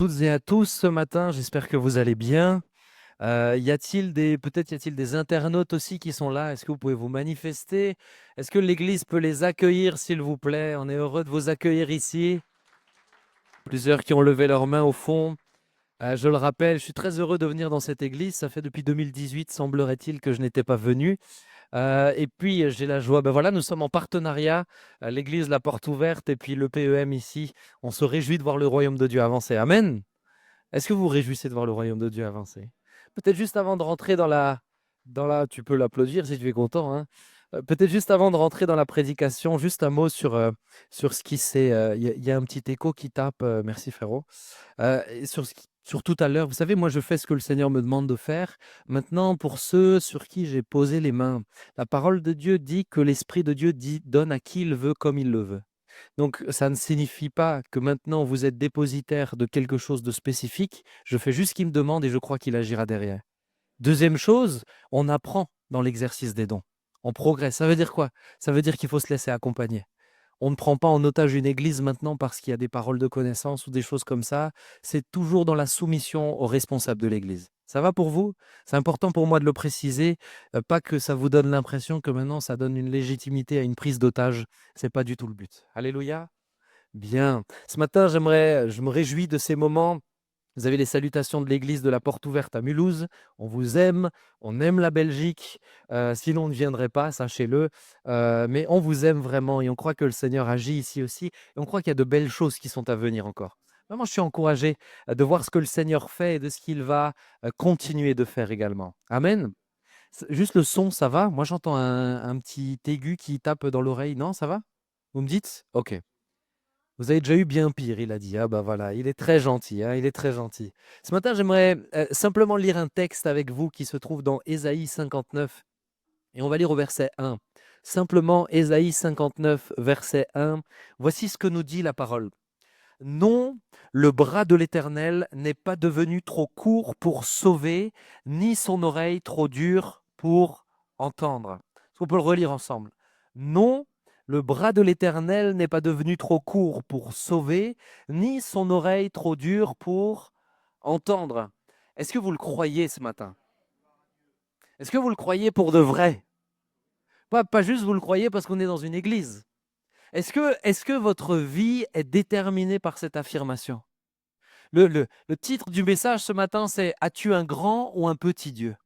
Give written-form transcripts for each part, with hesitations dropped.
Toutes et à tous ce matin, j'espère que vous allez bien. Peut-être y a-t-il des internautes aussi qui sont là? Est-ce que vous pouvez vous manifester? Est-ce que l'Église peut les accueillir, s'il vous plaît? On est heureux de vous accueillir ici. Plusieurs qui ont levé leurs mains au fond. Je le rappelle, je suis très heureux de venir dans cette église. Ça fait depuis 2018, semblerait-il, que je n'étais pas venu. Et puis, j'ai la joie. Ben voilà, nous sommes en partenariat, l'église La Porte Ouverte et puis le PEM ici. On se réjouit de voir le royaume de Dieu avancer. Amen. Est-ce que vous vous réjouissez de voir le royaume de Dieu avancer? Peut-être juste avant de rentrer tu peux l'applaudir si tu es content, hein. Peut-être juste avant de rentrer dans la prédication, juste un mot sur ce qui s'est. Il y a un petit écho qui tape, merci frérot. Et sur tout à l'heure, vous savez, moi je fais ce que le Seigneur me demande de faire. Maintenant, pour ceux sur qui j'ai posé les mains, la parole de Dieu dit que l'Esprit de Dieu donne à qui il veut comme il le veut. Donc, ça ne signifie pas que maintenant vous êtes dépositaire de quelque chose de spécifique. Je fais juste ce qu'il me demande et je crois qu'il agira derrière. Deuxième chose, on apprend dans l'exercice des dons. On progresse. Ça veut dire quoi? Ça veut dire qu'il faut se laisser accompagner. On ne prend pas en otage une église maintenant parce qu'il y a des paroles de connaissance ou des choses comme ça. C'est toujours dans la soumission aux responsables de l'église. Ça va pour vous? C'est important pour moi de le préciser, pas que ça vous donne l'impression que maintenant ça donne une légitimité à une prise d'otage. C'est pas du tout le but. Alléluia. Bien. Ce matin, je me réjouis de ces moments. Vous avez les salutations de l'église de la Porte Ouverte à Mulhouse. On vous aime, on aime la Belgique. Sinon, on ne viendrait pas, sachez-le. Mais on vous aime vraiment et on croit que le Seigneur agit ici aussi. Et on croit qu'il y a de belles choses qui sont à venir encore. Vraiment, je suis encouragé de voir ce que le Seigneur fait et de ce qu'il va continuer de faire également. Amen. Juste le son, ça va? Moi, j'entends un petit aigu qui tape dans l'oreille. Non, ça va? Vous me dites? Ok. Vous avez déjà eu bien pire, il a dit. Ah bah voilà, il est très gentil, hein, il est très gentil. Ce matin, j'aimerais simplement lire un texte avec vous qui se trouve dans Ésaïe 59 et on va lire au verset 1. Simplement Ésaïe 59, verset 1. Voici ce que nous dit la parole. Non, le bras de l'Éternel n'est pas devenu trop court pour sauver, ni son oreille trop dure pour entendre. Est-ce qu'on peut le relire ensemble? Non, le bras de l'Éternel n'est pas devenu trop court pour sauver, ni son oreille trop dure pour entendre. Est-ce que vous le croyez ce matin? Est-ce que vous le croyez pour de vrai? Pas juste vous le croyez parce qu'on est dans une église. Est-ce que votre vie est déterminée par cette affirmation? Le titre du message ce matin, c'est As-tu un grand ou un petit Dieu?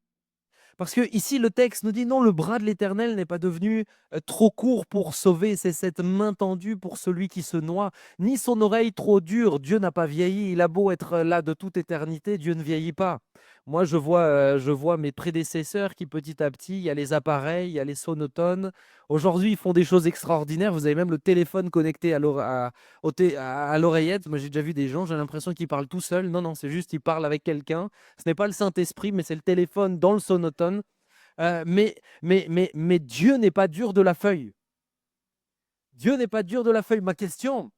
Parce que ici, le texte nous dit non, le bras de l'Éternel n'est pas devenu trop court pour sauver, c'est cette main tendue pour celui qui se noie, ni son oreille trop dure. Dieu n'a pas vieilli, il a beau être là de toute éternité, Dieu ne vieillit pas. Moi, je vois mes prédécesseurs qui petit à petit, il y a les appareils, il y a les sonotones. Aujourd'hui, ils font des choses extraordinaires. Vous avez même le téléphone connecté à l'oreillette. Moi, j'ai déjà vu des gens, j'ai l'impression qu'ils parlent tout seuls. Non, non, c'est juste ils parlent avec quelqu'un. Ce n'est pas le Saint-Esprit, mais c'est le téléphone dans le sonotone. Mais Dieu n'est pas dur de la feuille. Dieu n'est pas dur de la feuille. Ma question,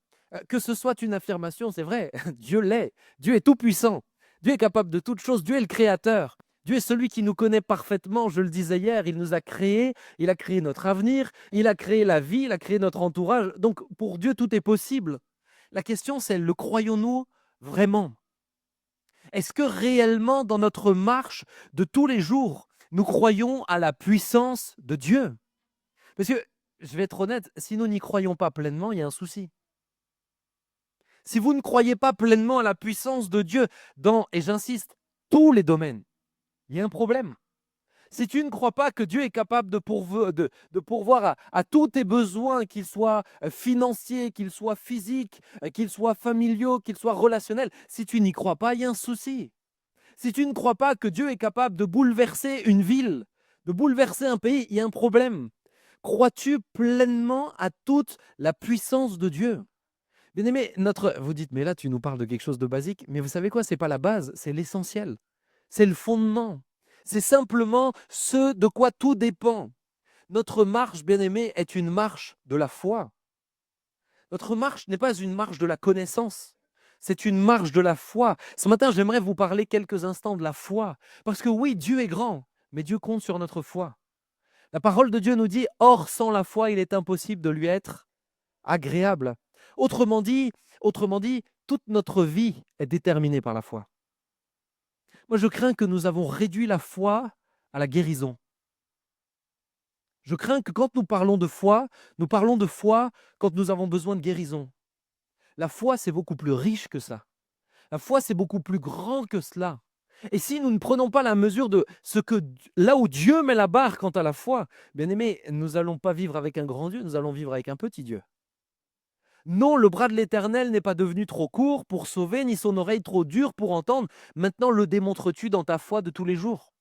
que ce soit une affirmation, c'est vrai, Dieu l'est. Dieu est tout-puissant. Dieu est capable de toutes choses. Dieu est le créateur. Dieu est celui qui nous connaît parfaitement. Je le disais hier, il nous a créés. Il a créé notre avenir. Il a créé la vie. Il a créé notre entourage. Donc, pour Dieu, tout est possible. La question, c'est le croyons-nous vraiment? Est-ce que réellement, dans notre marche de tous les jours, nous croyons à la puissance de Dieu? Parce que, je vais être honnête, si nous n'y croyons pas pleinement, il y a un souci. Si vous ne croyez pas pleinement à la puissance de Dieu dans, et j'insiste, tous les domaines, il y a un problème. Si tu ne crois pas que Dieu est capable de pourvoir à tous tes besoins, qu'ils soient financiers, qu'ils soient physiques, qu'ils soient familiaux, qu'ils soient relationnels, si tu n'y crois pas, il y a un souci. Si tu ne crois pas que Dieu est capable de bouleverser une ville, de bouleverser un pays, il y a un problème. Crois-tu pleinement à toute la puissance de Dieu? Bien-aimé, vous dites, mais là, tu nous parles de quelque chose de basique, mais vous savez quoi? Ce n'est pas la base, c'est l'essentiel. C'est le fondement. C'est simplement ce de quoi tout dépend. Notre marche, bien-aimé, est une marche de la foi. Notre marche n'est pas une marche de la connaissance. C'est une marche de la foi. Ce matin, j'aimerais vous parler quelques instants de la foi. Parce que oui, Dieu est grand, mais Dieu compte sur notre foi. La parole de Dieu nous dit, or sans la foi, il est impossible de lui être agréable. Autrement dit, toute notre vie est déterminée par la foi. Moi, je crains que nous avons réduit la foi à la guérison. Je crains que quand nous parlons de foi quand nous avons besoin de guérison. La foi, c'est beaucoup plus riche que ça. La foi, c'est beaucoup plus grand que cela. Et si nous ne prenons pas la mesure de là où Dieu met la barre quant à la foi, bien aimé, nous n'allons pas vivre avec un grand Dieu, nous allons vivre avec un petit Dieu. Non, le bras de l'Éternel n'est pas devenu trop court pour sauver, ni son oreille trop dure pour entendre. Maintenant, le démontres-tu dans ta foi de tous les jours?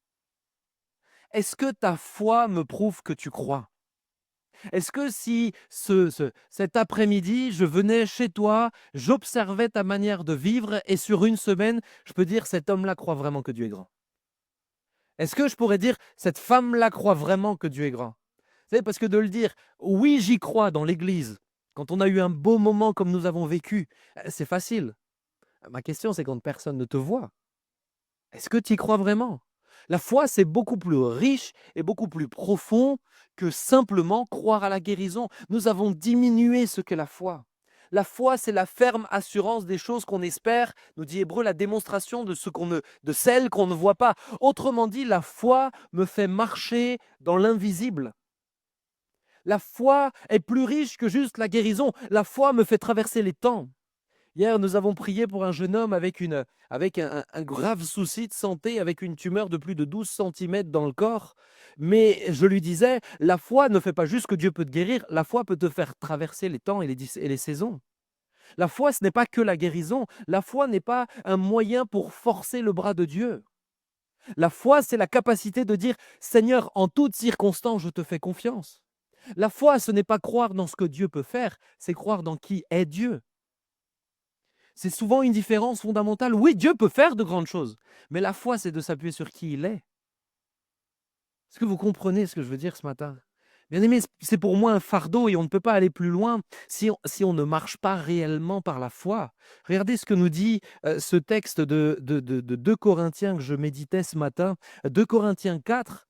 Est-ce que ta foi me prouve que tu crois? Est-ce que si cet après-midi, je venais chez toi, j'observais ta manière de vivre et sur une semaine, je peux dire cet homme-là croit vraiment que Dieu est grand? Est-ce que je pourrais dire cette femme-là croit vraiment que Dieu est grand? Vous savez, parce que de le dire, oui, j'y crois dans l'Église, quand on a eu un beau moment comme nous avons vécu, c'est facile. Ma question, c'est quand personne ne te voit. Est-ce que tu y crois vraiment? La foi, c'est beaucoup plus riche et beaucoup plus profond que simplement croire à la guérison. Nous avons diminué ce qu'est la foi. La foi, c'est la ferme assurance des choses qu'on espère, nous dit Hébreu, la démonstration de celles qu'on ne voit pas. Autrement dit, la foi me fait marcher dans l'invisible. La foi est plus riche que juste la guérison. La foi me fait traverser les temps. Hier, nous avons prié pour un jeune homme avec un grave souci de santé, avec une tumeur de plus de 12 centimètres dans le corps. Mais je lui disais, la foi ne fait pas juste que Dieu peut te guérir, la foi peut te faire traverser les temps et les saisons. La foi, ce n'est pas que la guérison. La foi n'est pas un moyen pour forcer le bras de Dieu. La foi, c'est la capacité de dire, Seigneur, en toutes circonstances, je te fais confiance. La foi, ce n'est pas croire dans ce que Dieu peut faire, c'est croire dans qui est Dieu. C'est souvent une différence fondamentale. Oui, Dieu peut faire de grandes choses, mais la foi, c'est de s'appuyer sur qui il est. Est-ce que vous comprenez ce que je veux dire ce matin? Bien aimé, c'est pour moi un fardeau et on ne peut pas aller plus loin si on ne marche pas réellement par la foi. Regardez ce que nous dit ce texte de 2 Corinthiens que je méditais ce matin, 2 Corinthiens 4.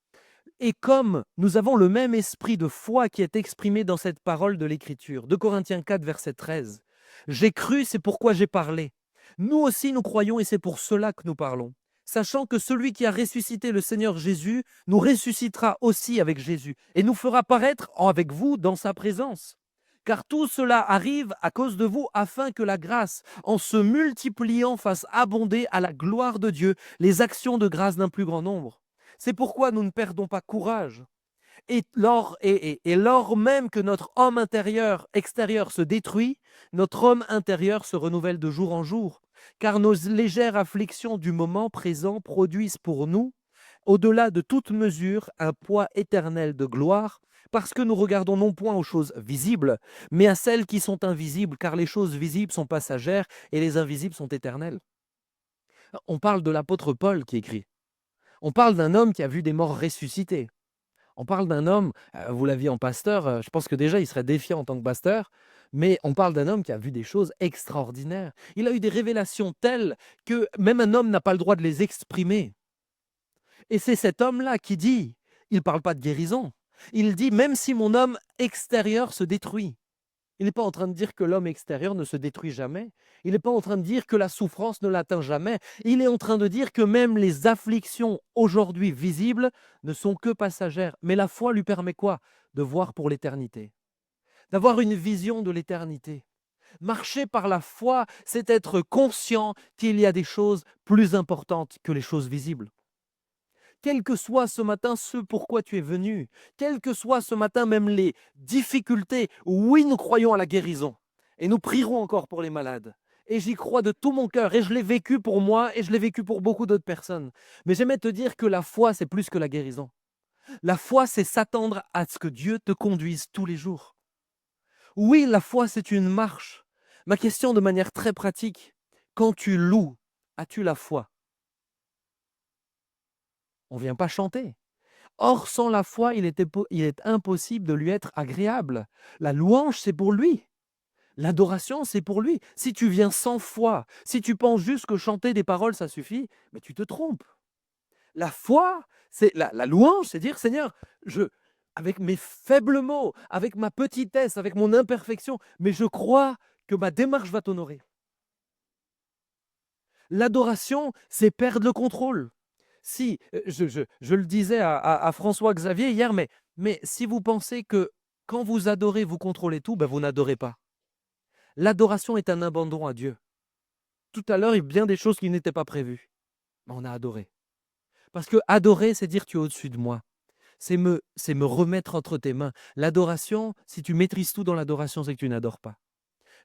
Et comme nous avons le même esprit de foi qui est exprimé dans cette parole de l'Écriture, 2 Corinthiens 4, verset 13, j'ai cru, c'est pourquoi j'ai parlé. Nous aussi, nous croyons et c'est pour cela que nous parlons, sachant que celui qui a ressuscité le Seigneur Jésus nous ressuscitera aussi avec Jésus et nous fera paraître avec vous dans sa présence. Car tout cela arrive à cause de vous afin que la grâce, en se multipliant, fasse abonder à la gloire de Dieu les actions de grâce d'un plus grand nombre. C'est pourquoi nous ne perdons pas courage. Et lors même que notre homme extérieur se détruit, notre homme intérieur se renouvelle de jour en jour. Car nos légères afflictions du moment présent produisent pour nous, au-delà de toute mesure, un poids éternel de gloire, parce que nous regardons non point aux choses visibles, mais à celles qui sont invisibles, car les choses visibles sont passagères et les invisibles sont éternelles. On parle de l'apôtre Paul qui écrit. On parle d'un homme qui a vu des morts ressuscités. On parle d'un homme, vous l'aviez en pasteur, je pense que déjà il serait défiant en tant que pasteur, mais on parle d'un homme qui a vu des choses extraordinaires. Il a eu des révélations telles que même un homme n'a pas le droit de les exprimer. Et c'est cet homme-là qui dit, il ne parle pas de guérison, il dit même si mon homme extérieur se détruit. Il n'est pas en train de dire que l'homme extérieur ne se détruit jamais. Il n'est pas en train de dire que la souffrance ne l'atteint jamais. Il est en train de dire que même les afflictions aujourd'hui visibles ne sont que passagères. Mais la foi lui permet quoi? De voir pour l'éternité, d'avoir une vision de l'éternité. Marcher par la foi, c'est être conscient qu'il y a des choses plus importantes que les choses visibles. Quel que soit ce matin ce pourquoi tu es venu, quelles que soient ce matin même les difficultés, oui, nous croyons à la guérison et nous prierons encore pour les malades. Et j'y crois de tout mon cœur et je l'ai vécu pour moi et je l'ai vécu pour beaucoup d'autres personnes. Mais j'aimais te dire que la foi, c'est plus que la guérison. La foi, c'est s'attendre à ce que Dieu te conduise tous les jours. Oui, la foi, c'est une marche. Ma question de manière très pratique, quand tu loues, as-tu la foi? On ne vient pas chanter. Or, sans la foi, il est impossible de lui être agréable. La louange, c'est pour lui. L'adoration, c'est pour lui. Si tu viens sans foi, si tu penses juste que chanter des paroles, ça suffit, mais tu te trompes. La foi, c'est la louange, c'est dire, Seigneur, avec mes faibles mots, avec ma petitesse, avec mon imperfection, mais je crois que ma démarche va t'honorer. L'adoration, c'est perdre le contrôle. Si, je le disais à François Xavier hier, mais si vous pensez que quand vous adorez, vous contrôlez tout, ben vous n'adorez pas. L'adoration est un abandon à Dieu. Tout à l'heure, il y a bien des choses qui n'étaient pas prévues. Mais on a adoré. Parce que adorer, c'est dire tu es au-dessus de moi. C'est me remettre entre tes mains. L'adoration, si tu maîtrises tout dans l'adoration, c'est que tu n'adores pas.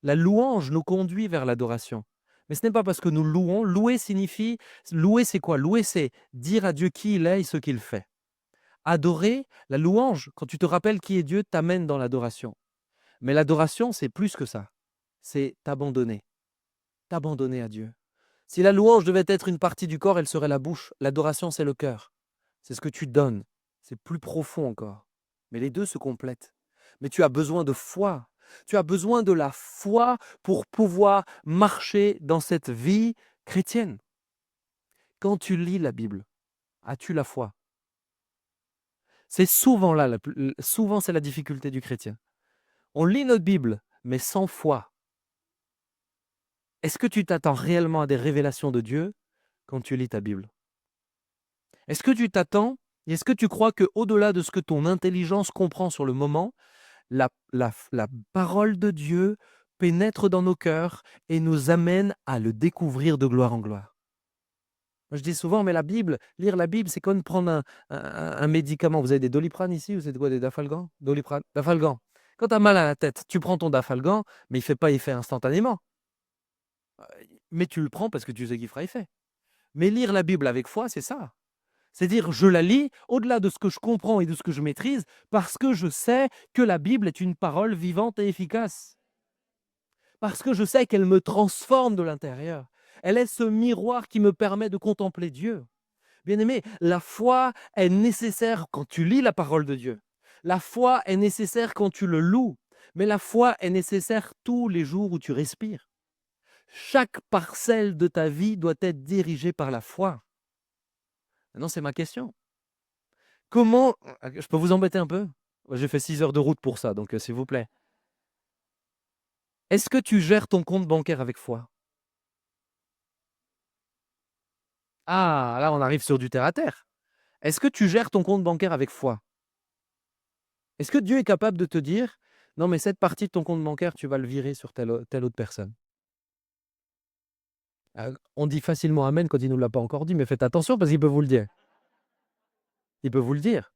La louange nous conduit vers l'adoration. Mais ce n'est pas parce que nous louons. Louer signifie, louer c'est quoi? Louer c'est dire à Dieu qui il est et ce qu'il fait. Adorer, la louange, quand tu te rappelles qui est Dieu, t'amène dans l'adoration. Mais l'adoration, c'est plus que ça. C'est t'abandonner à Dieu. Si la louange devait être une partie du corps, elle serait la bouche. L'adoration, c'est le cœur. C'est ce que tu donnes. C'est plus profond encore. Mais les deux se complètent. Mais tu as besoin de foi. Tu as besoin de la foi pour pouvoir marcher dans cette vie chrétienne. Quand tu lis la Bible, as-tu la foi? C'est souvent là, souvent c'est la difficulté du chrétien. On lit notre Bible, mais sans foi. Est-ce que tu t'attends réellement à des révélations de Dieu quand tu lis ta Bible? Est-ce que tu t'attends et est-ce que tu crois qu'au-delà de ce que ton intelligence comprend sur le moment, la parole de Dieu pénètre dans nos cœurs et nous amène à le découvrir de gloire en gloire? Moi, je dis souvent, mais la Bible, lire la Bible, c'est comme prendre un médicament. Vous avez des Doliprane ici? Vous avez quoi, des Dafalgan? Doliprane, Dafalgan. Quand tu as mal à la tête, tu prends ton Dafalgan, mais il ne fait pas effet instantanément. Mais tu le prends parce que tu sais qu'il fera effet. Mais lire la Bible avec foi, c'est ça. C'est dire, je la lis au-delà de ce que je comprends et de ce que je maîtrise, parce que je sais que la Bible est une parole vivante et efficace. Parce que je sais qu'elle me transforme de l'intérieur. Elle est ce miroir qui me permet de contempler Dieu. Bien-aimé, la foi est nécessaire quand tu lis la parole de Dieu. La foi est nécessaire quand tu le loues. Mais la foi est nécessaire tous les jours où tu respires. Chaque parcelle de ta vie doit être dirigée par la foi. Maintenant, c'est ma question. Comment... Je peux vous embêter un peu? J'ai fait 6 heures de route pour ça, donc s'il vous plaît. Est-ce que tu gères ton compte bancaire avec foi? Ah, là, on arrive sur du terre-à-terre. Est-ce que tu gères ton compte bancaire avec foi? Est-ce que Dieu est capable de te dire, non, mais cette partie de ton compte bancaire, tu vas le virer sur telle autre personne? On dit facilement Amen quand il ne nous l'a pas encore dit, mais faites attention parce qu'il peut vous le dire. Il peut vous le dire.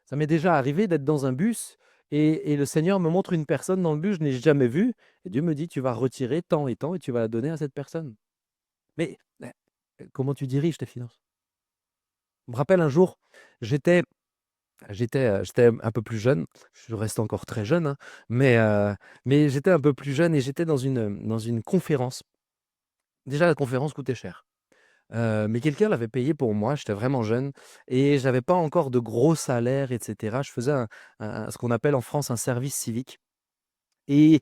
Ça m'est déjà arrivé d'être dans un bus et le Seigneur me montre une personne dans le bus, je n'ai jamais vue, et Dieu me dit, tu vas retirer tant et tant et tu vas la donner à cette personne. Mais comment tu diriges tes finances? Je me rappelle un jour, j'étais j'étais un peu plus jeune, je reste encore très jeune, hein, mais j'étais un peu plus jeune et j'étais dans une conférence. Déjà, la conférence coûtait cher. Mais quelqu'un l'avait payé pour moi, j'étais vraiment jeune et j'avais pas encore de gros salaire et cetera. Je faisais ce qu'on appelle en France un service civique et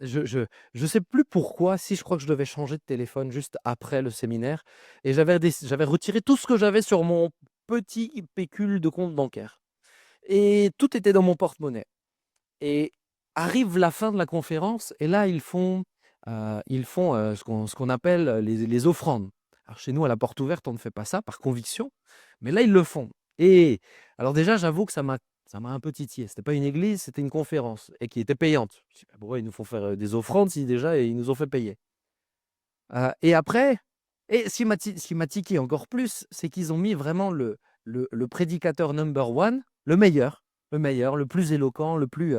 je sais plus pourquoi, si je crois que je devais changer de téléphone juste après le séminaire et j'avais retiré tout ce que j'avais sur mon petit pécule de compte bancaire et tout était dans mon porte-monnaie et arrive la fin de la conférence et là ils font ce qu'on appelle les offrandes. Alors chez nous, à la porte ouverte, on ne fait pas ça par conviction, mais là, ils le font. Et alors déjà, j'avoue que ça m'a un peu titillé. C'était pas une église, c'était une conférence et qui était payante. Je dis, bah, pourquoi ils nous font faire des offrandes si déjà ils nous ont fait payer? Et après, ce qui m'a tiqué encore plus, c'est qu'ils ont mis vraiment le prédicateur number one, le meilleur, le plus éloquent, le plus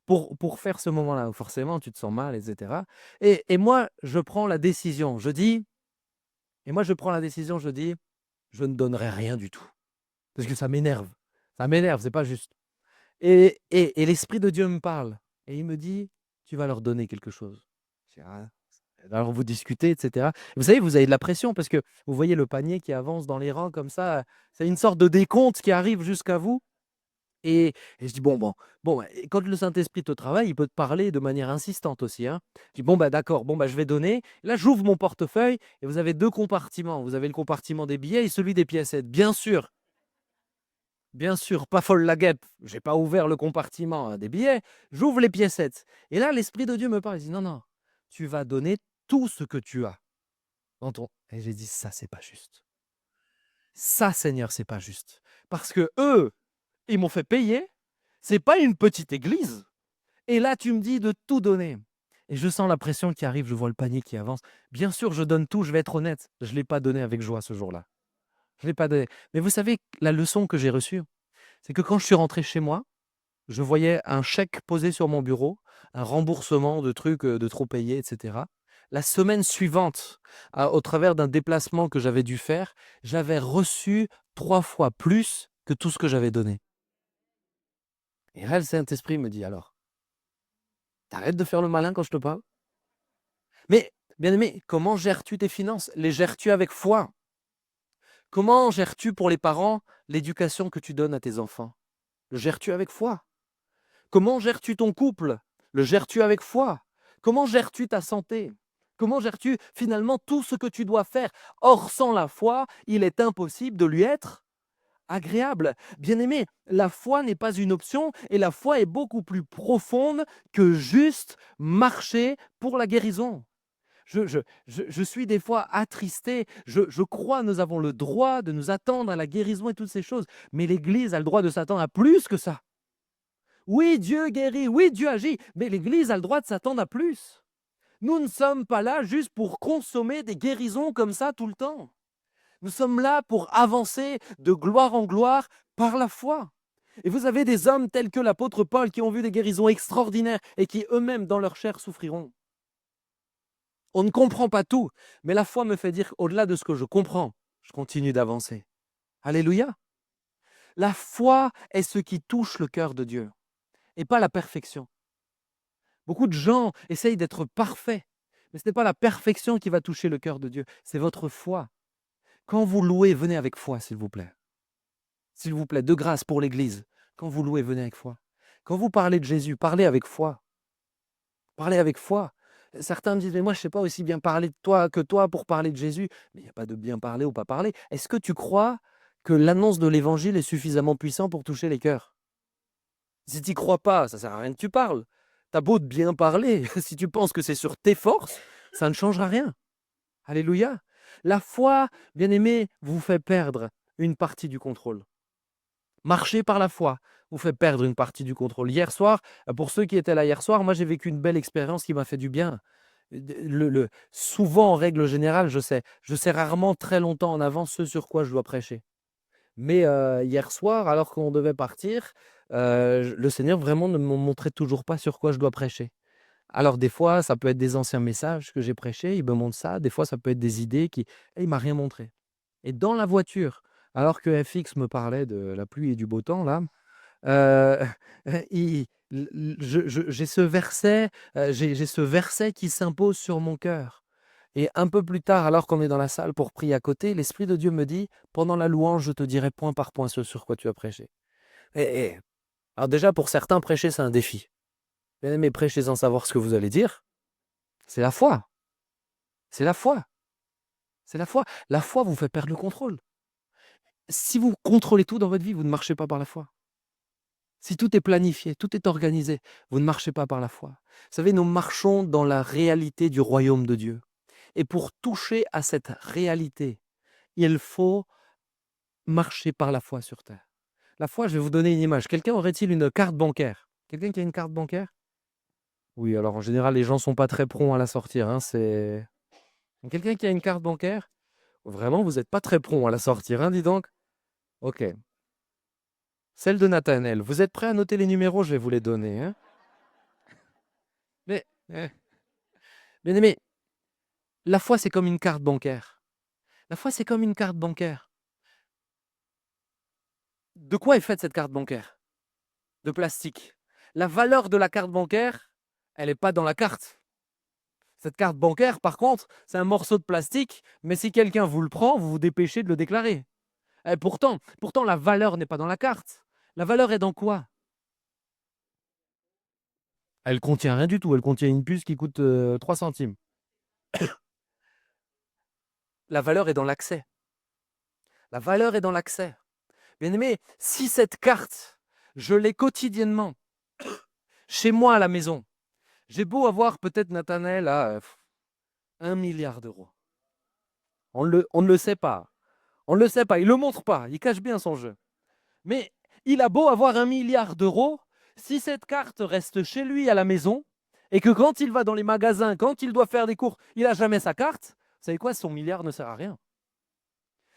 pour faire ce moment-là où forcément tu te sens mal, etc. Et moi, je prends la décision. Je dis, je ne donnerai rien du tout. Parce que ça m'énerve. Ça m'énerve, c'est pas juste. Et l'Esprit de Dieu me parle. Et il me dit, tu vas leur donner quelque chose. Je dis, ah. Alors vous discutez, etc. Vous savez, vous avez de la pression parce que vous voyez le panier qui avance dans les rangs comme ça. C'est une sorte de décompte qui arrive jusqu'à vous. Et je dis, bon, et quand le Saint-Esprit te travaille, il peut te parler de manière insistante aussi, hein. Je dis, bon, bah d'accord, bon, bah je vais donner. Là, j'ouvre mon portefeuille et vous avez 2 compartiments. Vous avez le compartiment des billets et celui des piécettes. Bien sûr, pas folle la guêpe. J'ai pas ouvert le compartiment des billets. J'ouvre les piécettes. Et là, l'Esprit de Dieu me parle. Il dit, non, non, tu vas donner tout ce que tu as. Et j'ai dit, ça, c'est pas juste. Ça, Seigneur, c'est pas juste. Parce que eux, ils m'ont fait payer. C'est pas une petite église. Et là, tu me dis de tout donner. Et je sens la pression qui arrive, je vois le panier qui avance. Bien sûr, je donne tout, je vais être honnête. Je ne l'ai pas donné avec joie ce jour-là. Je l'ai pas donné. Mais vous savez, la leçon que j'ai reçue, c'est que quand je suis rentré chez moi, je voyais un chèque posé sur mon bureau, un remboursement de trucs de trop payés, etc. La semaine suivante, au travers d'un déplacement que j'avais dû faire, j'avais reçu 3 fois plus que tout ce que j'avais donné. Et là, le Saint-Esprit me dit alors, t'arrêtes de faire le malin quand je te parle. Mais, bien aimé, comment gères-tu tes finances? Les gères-tu avec foi? Comment gères-tu pour les parents l'éducation que tu donnes à tes enfants? Le gères-tu avec foi? Comment gères-tu ton couple? Le gères-tu avec foi? Comment gères-tu ta santé? Comment gères-tu finalement tout ce que tu dois faire? Or, sans la foi, il est impossible de lui être agréable. Bien-aimé, la foi n'est pas une option et la foi est beaucoup plus profonde que juste marcher pour la guérison. Je suis des fois attristé. Je crois nous avons le droit de nous attendre à la guérison et toutes ces choses. Mais l'Église a le droit de s'attendre à plus que ça. Oui, Dieu guérit, oui, Dieu agit, mais l'Église a le droit de s'attendre à plus. Nous ne sommes pas là juste pour consommer des guérisons comme ça tout le temps. Nous sommes là pour avancer de gloire en gloire par la foi. Et vous avez des hommes tels que l'apôtre Paul qui ont vu des guérisons extraordinaires et qui eux-mêmes dans leur chair souffriront. On ne comprend pas tout, mais la foi me fait dire au-delà de ce que je comprends, je continue d'avancer. Alléluia. La foi est ce qui touche le cœur de Dieu et pas la perfection. Beaucoup de gens essayent d'être parfaits, mais ce n'est pas la perfection qui va toucher le cœur de Dieu, c'est votre foi. Quand vous louez, venez avec foi, s'il vous plaît. S'il vous plaît, de grâce pour l'Église. Quand vous louez, venez avec foi. Quand vous parlez de Jésus, parlez avec foi. Parlez avec foi. Certains me disent, mais moi, je ne sais pas aussi bien parler de toi que toi pour parler de Jésus. Mais il n'y a pas de bien parler ou pas parler. Est-ce que tu crois que l'annonce de l'Évangile est suffisamment puissant pour toucher les cœurs? Si tu n'y crois pas, ça ne sert à rien que tu parles. T'as beau de bien parler, si tu penses que c'est sur tes forces, ça ne changera rien. Alléluia. La foi, bien aimé, vous fait perdre une partie du contrôle. Marcher par la foi vous fait perdre une partie du contrôle. Hier soir, pour ceux qui étaient là hier soir, moi j'ai vécu une belle expérience qui m'a fait du bien. Souvent, en règle générale, je sais rarement très longtemps en avance ce sur quoi je dois prêcher. Mais hier soir, alors qu'on devait partir, le Seigneur vraiment ne me montrait toujours pas sur quoi je dois prêcher. Alors des fois, ça peut être des anciens messages que j'ai prêchés, il me montre ça. Des fois, ça peut être des idées qui... Et il m'a rien montré. Et dans la voiture, alors que FX me parlait de la pluie et du beau temps, là, euh, j'ai ce verset, j'ai ce verset qui s'impose sur mon cœur. Et un peu plus tard, alors qu'on est dans la salle pour prier à côté, l'Esprit de Dieu me dit, pendant la louange, je te dirai point par point ce sur quoi tu as prêché. Alors déjà, pour certains, prêcher, c'est un défi. Bien aimé, prêchez sans savoir ce que vous allez dire. C'est la foi. C'est la foi. C'est la foi. La foi vous fait perdre le contrôle. Si vous contrôlez tout dans votre vie, vous ne marchez pas par la foi. Si tout est planifié, tout est organisé, vous ne marchez pas par la foi. Vous savez, nous marchons dans la réalité du royaume de Dieu. Et pour toucher à cette réalité, il faut marcher par la foi sur terre. La foi, je vais vous donner une image. Quelqu'un aurait-il une carte bancaire? Quelqu'un qui a une carte bancaire? Oui, alors en général, les gens ne sont pas très prompts à la sortir. Hein, c'est... Quelqu'un qui a une carte bancaire? Vraiment, vous n'êtes pas très prompt à la sortir, hein, dis donc. Ok. Celle de Nathanaël. Vous êtes prêts à noter les numéros? Je vais vous les donner. Hein. Mais, bien aimé, la foi, c'est comme une carte bancaire. La foi, c'est comme une carte bancaire. De quoi est faite cette carte bancaire? De plastique. La valeur de la carte bancaire, elle n'est pas dans la carte. Cette carte bancaire, par contre, c'est un morceau de plastique, mais si quelqu'un vous le prend, vous vous dépêchez de le déclarer. Et pourtant, la valeur n'est pas dans la carte. La valeur est dans quoi? Elle contient rien du tout. Elle contient une puce qui coûte 3 centimes. La valeur est dans l'accès. La valeur est dans l'accès. Bien aimé, si cette carte, je l'ai quotidiennement, chez moi à la maison, j'ai beau avoir peut-être Nathanaël à 1 milliard d'euros. On ne le sait pas. On ne le sait pas. Il ne le montre pas. Il cache bien son jeu. Mais il a beau avoir 1 milliard d'euros, si cette carte reste chez lui à la maison et que quand il va dans les magasins, quand il doit faire des cours, il n'a jamais sa carte, vous savez quoi, son milliard ne sert à rien.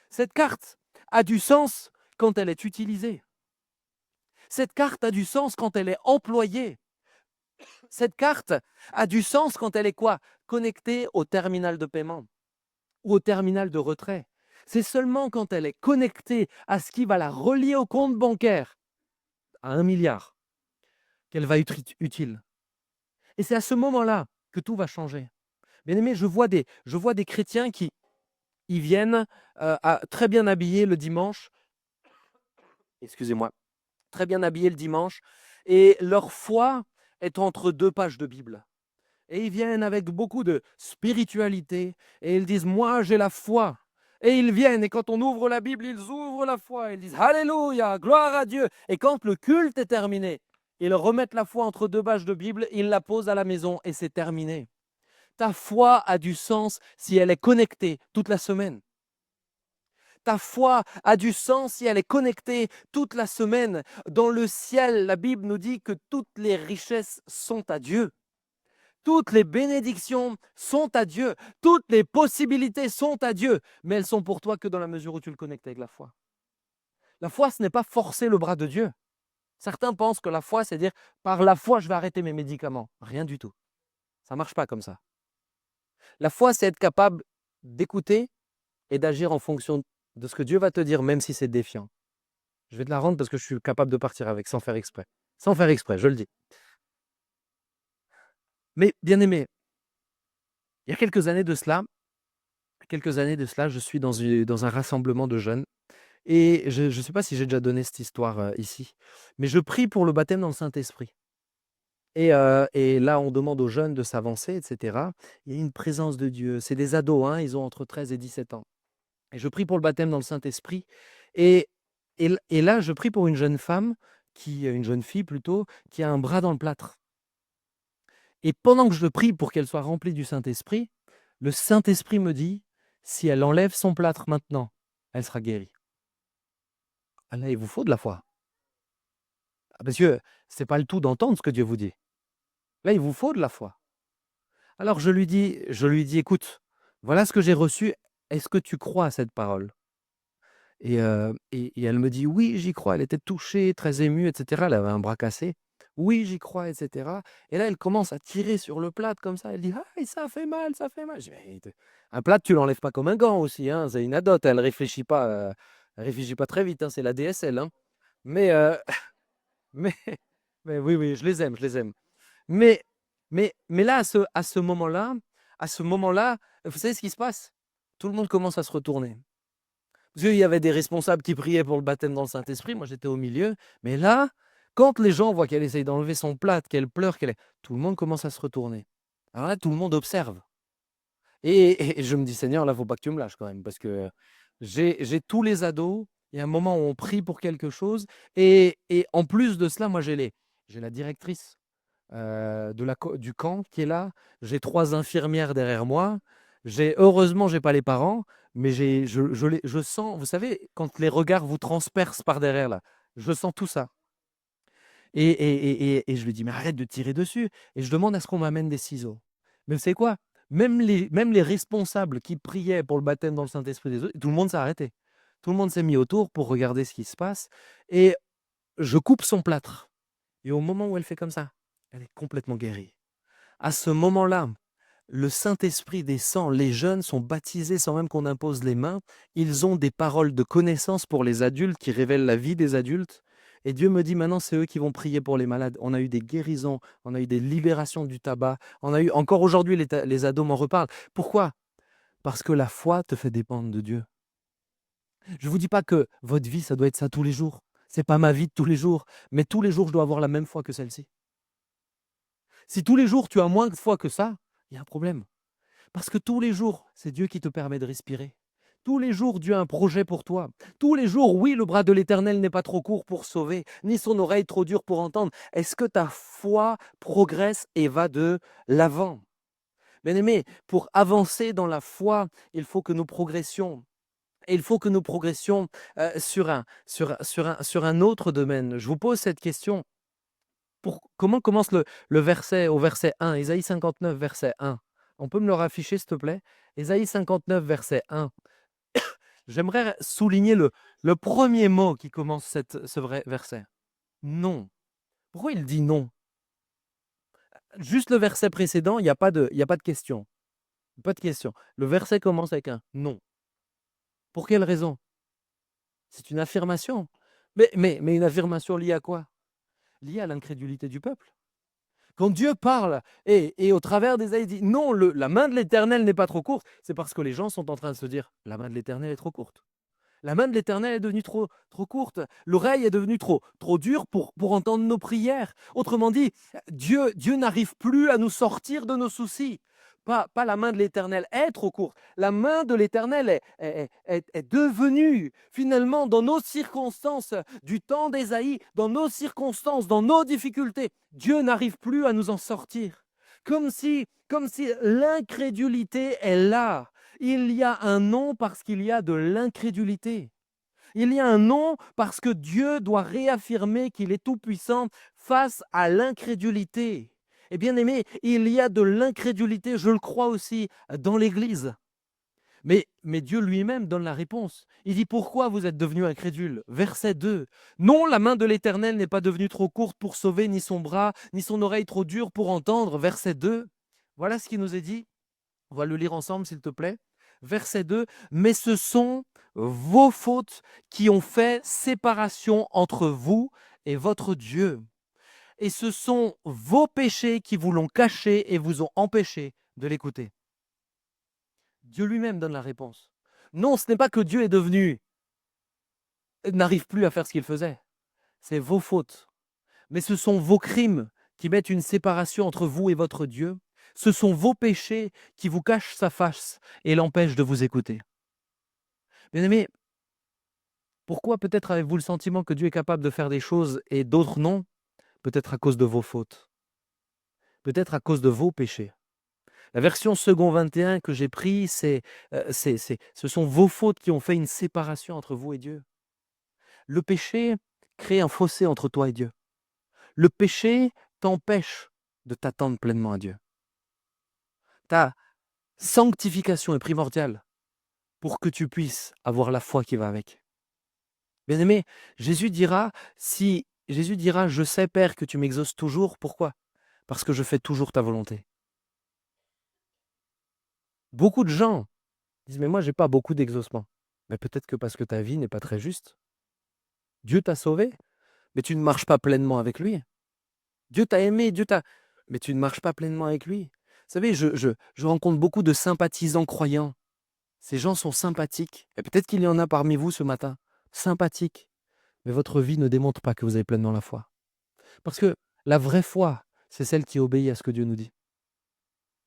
Cette carte a du sens quand elle est utilisée. Cette carte a du sens quand elle est employée. Cette carte a du sens quand elle est quoi? Connectée au terminal de paiement ou au terminal de retrait. C'est seulement quand elle est connectée à ce qui va la relier au compte bancaire, à 1 milliard, qu'elle va être utile. Et c'est à ce moment-là que tout va changer. Bien aimé, je vois des chrétiens qui ils viennent très bien habillés le dimanche, excusez-moi, très bien habillés le dimanche, et leur foi est entre 2 pages de Bible. Et ils viennent avec beaucoup de spiritualité, et ils disent, moi j'ai la foi. Et ils viennent, et quand on ouvre la Bible, ils ouvrent la foi, ils disent, Alléluia, gloire à Dieu. Et quand le culte est terminé, ils remettent la foi entre 2 pages de Bible, ils la posent à la maison, et c'est terminé. Ta foi a du sens si elle est connectée toute la semaine. Ta foi a du sens si elle est connectée toute la semaine. Dans le ciel, la Bible nous dit que toutes les richesses sont à Dieu. Toutes les bénédictions sont à Dieu. Toutes les possibilités sont à Dieu. Mais elles sont pour toi que dans la mesure où tu le connectes avec la foi. La foi, ce n'est pas forcer le bras de Dieu. Certains pensent que la foi, c'est dire par la foi, je vais arrêter mes médicaments. Rien du tout. Ça ne marche pas comme ça. La foi, c'est être capable d'écouter et d'agir en fonction de ce que Dieu va te dire, même si c'est défiant. Je vais te la rendre parce que je suis capable de partir avec, sans faire exprès. Sans faire exprès, je le dis. Mais bien aimé, il y a quelques années de cela, je suis dans un rassemblement de jeunes. Et je ne sais pas si j'ai déjà donné cette histoire ici, mais je prie pour le baptême dans le Saint-Esprit. Et là, on demande aux jeunes de s'avancer, etc. Il y a une présence de Dieu. C'est des ados, hein, ils ont entre 13 et 17 ans. Et je prie pour le baptême dans le Saint-Esprit. Et, et là, je prie pour une jeune femme, une jeune fille plutôt, qui a un bras dans le plâtre. Et pendant que je prie pour qu'elle soit remplie du Saint-Esprit, le Saint-Esprit me dit, si elle enlève son plâtre maintenant, elle sera guérie. Ah là, il vous faut de la foi. Ah, parce que ce n'est pas le tout d'entendre ce que Dieu vous dit. Là, il vous faut de la foi. Alors je lui dis, écoute, voilà ce que j'ai reçu. Est-ce que tu crois à cette parole? Et elle me dit, oui, j'y crois. Elle était touchée, très émue, etc. Elle avait un bras cassé. Oui, j'y crois, etc. Et là, elle commence à tirer sur le plâtre comme ça. Elle dit, ah, ça fait mal, ça fait mal. Je dis, mais un plâtre, tu l'enlèves pas comme un gant aussi, hein. C'est une adote. Elle réfléchit pas très vite, hein. C'est la DSL, hein. Mais, mais, mais oui, oui, je les aime, je les aime. Mais, mais là, à ce moment-là, vous savez ce qui se passe? Tout le monde commence à se retourner. Parce qu'il y avait des responsables qui priaient pour le baptême dans le Saint-Esprit, moi j'étais au milieu. Mais là, quand les gens voient qu'elle essaye d'enlever son plâtre, qu'elle pleure, tout le monde commence à se retourner. Alors là, tout le monde observe. Et je me dis, Seigneur, là, il ne faut pas que tu me lâches quand même, parce que j'ai tous les ados. Il y a un moment où on prie pour quelque chose. Et en plus de cela, moi, j'ai la directrice du camp qui est là. J'ai 3 infirmières derrière moi. Heureusement, j'ai pas les parents, mais je sens, vous savez, quand les regards vous transpercent par derrière là, je sens tout ça. Et je lui dis, mais arrête de tirer dessus. Et je demande à ce qu'on m'amène des ciseaux. Mais vous savez quoi? Même les responsables qui priaient pour le baptême dans le Saint-Esprit des autres, tout le monde s'est arrêté. Tout le monde s'est mis autour pour regarder ce qui se passe. Et je coupe son plâtre. Et au moment où elle fait comme ça, elle est complètement guérie. À ce moment-là, le Saint-Esprit descend, les jeunes sont baptisés sans même qu'on impose les mains, ils ont des paroles de connaissance pour les adultes qui révèlent la vie des adultes. Et Dieu me dit maintenant, c'est eux qui vont prier pour les malades. On a eu des guérisons, on a eu des libérations du tabac, on a eu, encore aujourd'hui, les ados m'en reparlent. Pourquoi? Parce que la foi te fait dépendre de Dieu. Je ne vous dis pas que votre vie, ça doit être ça tous les jours. Ce n'est pas ma vie de tous les jours, mais tous les jours, je dois avoir la même foi que celle-ci. Si tous les jours, tu as moins de foi que ça, il y a un problème. Parce que tous les jours, c'est Dieu qui te permet de respirer. Tous les jours, Dieu a un projet pour toi. Tous les jours, oui, le bras de l'Éternel n'est pas trop court pour sauver, ni son oreille trop dure pour entendre. Est-ce que ta foi progresse et va de l'avant? Bien-aimés, pour avancer dans la foi, il faut que nous progressions. Et il faut que nous progressions sur un autre domaine. Je vous pose cette question. Comment commence le verset au verset 1, Ésaïe 59, verset 1? On peut me le rafficher, s'il te plaît? Ésaïe 59, verset 1. J'aimerais souligner le premier mot qui commence ce vrai verset. Non. Pourquoi il dit non? Juste le verset précédent, il y a pas de question. Pas de question. Le verset commence avec un non. Pour quelle raison? C'est une affirmation. Mais une affirmation liée à quoi? Liée à l'incrédulité du peuple. Quand Dieu parle et au travers d'Ésaïe dit non, la main de l'Éternel n'est pas trop courte, c'est parce que les gens sont en train de se dire la main de l'Éternel est trop courte. La main de l'Éternel est devenue trop courte. L'oreille est devenue trop dure pour entendre nos prières. Autrement dit, Dieu n'arrive plus à nous sortir de nos soucis. Pas la main de l'Éternel est trop courte. La main de l'Éternel est devenue, finalement, dans nos circonstances du temps d'Ésaïe, dans nos circonstances, dans nos difficultés, Dieu n'arrive plus à nous en sortir. Comme si l'incrédulité est là. Il y a un non parce qu'il y a de l'incrédulité. Il y a un non parce que Dieu doit réaffirmer qu'il est tout-puissant face à l'incrédulité. Et bien aimé, il y a de l'incrédulité, je le crois aussi, dans l'Église. Mais Dieu lui-même donne la réponse. Il dit pourquoi vous êtes devenus incrédules. Verset 2. Non, la main de l'Éternel n'est pas devenue trop courte pour sauver, ni son bras, ni son oreille trop dure pour entendre. Verset 2. Voilà ce qui nous est dit. On va le lire ensemble, s'il te plaît. Verset 2. Mais ce sont vos fautes qui ont fait séparation entre vous et votre Dieu. Et ce sont vos péchés qui vous l'ont caché et vous ont empêché de l'écouter. Dieu lui-même donne la réponse. Non, ce n'est pas que Dieu n'arrive plus à faire ce qu'il faisait. C'est vos fautes. Mais ce sont vos crimes qui mettent une séparation entre vous et votre Dieu. Ce sont vos péchés qui vous cachent sa face et l'empêchent de vous écouter. Bien-aimés, pourquoi peut-être avez-vous le sentiment que Dieu est capable de faire des choses et d'autres non? Peut-être à cause de vos fautes. Peut-être à cause de vos péchés. La version second 21 que j'ai pris, ce sont vos fautes qui ont fait une séparation entre vous et Dieu. Le péché crée un fossé entre toi et Dieu. Le péché t'empêche de t'attendre pleinement à Dieu. Ta sanctification est primordiale pour que tu puisses avoir la foi qui va avec. Bien-aimé, Jésus dira, je sais, Père, que tu m'exauces toujours. Pourquoi? Parce que je fais toujours ta volonté. Beaucoup de gens disent, mais moi, j'ai pas beaucoup d'exaucement. Mais peut-être que parce que ta vie n'est pas très juste. Dieu t'a sauvé, mais tu ne marches pas pleinement avec lui. Dieu t'a aimé, mais tu ne marches pas pleinement avec lui. Vous savez, je rencontre beaucoup de sympathisants croyants. Ces gens sont sympathiques. Et peut-être qu'il y en a parmi vous ce matin. Sympathiques. Mais votre vie ne démontre pas que vous avez pleinement la foi. Parce que la vraie foi, c'est celle qui obéit à ce que Dieu nous dit.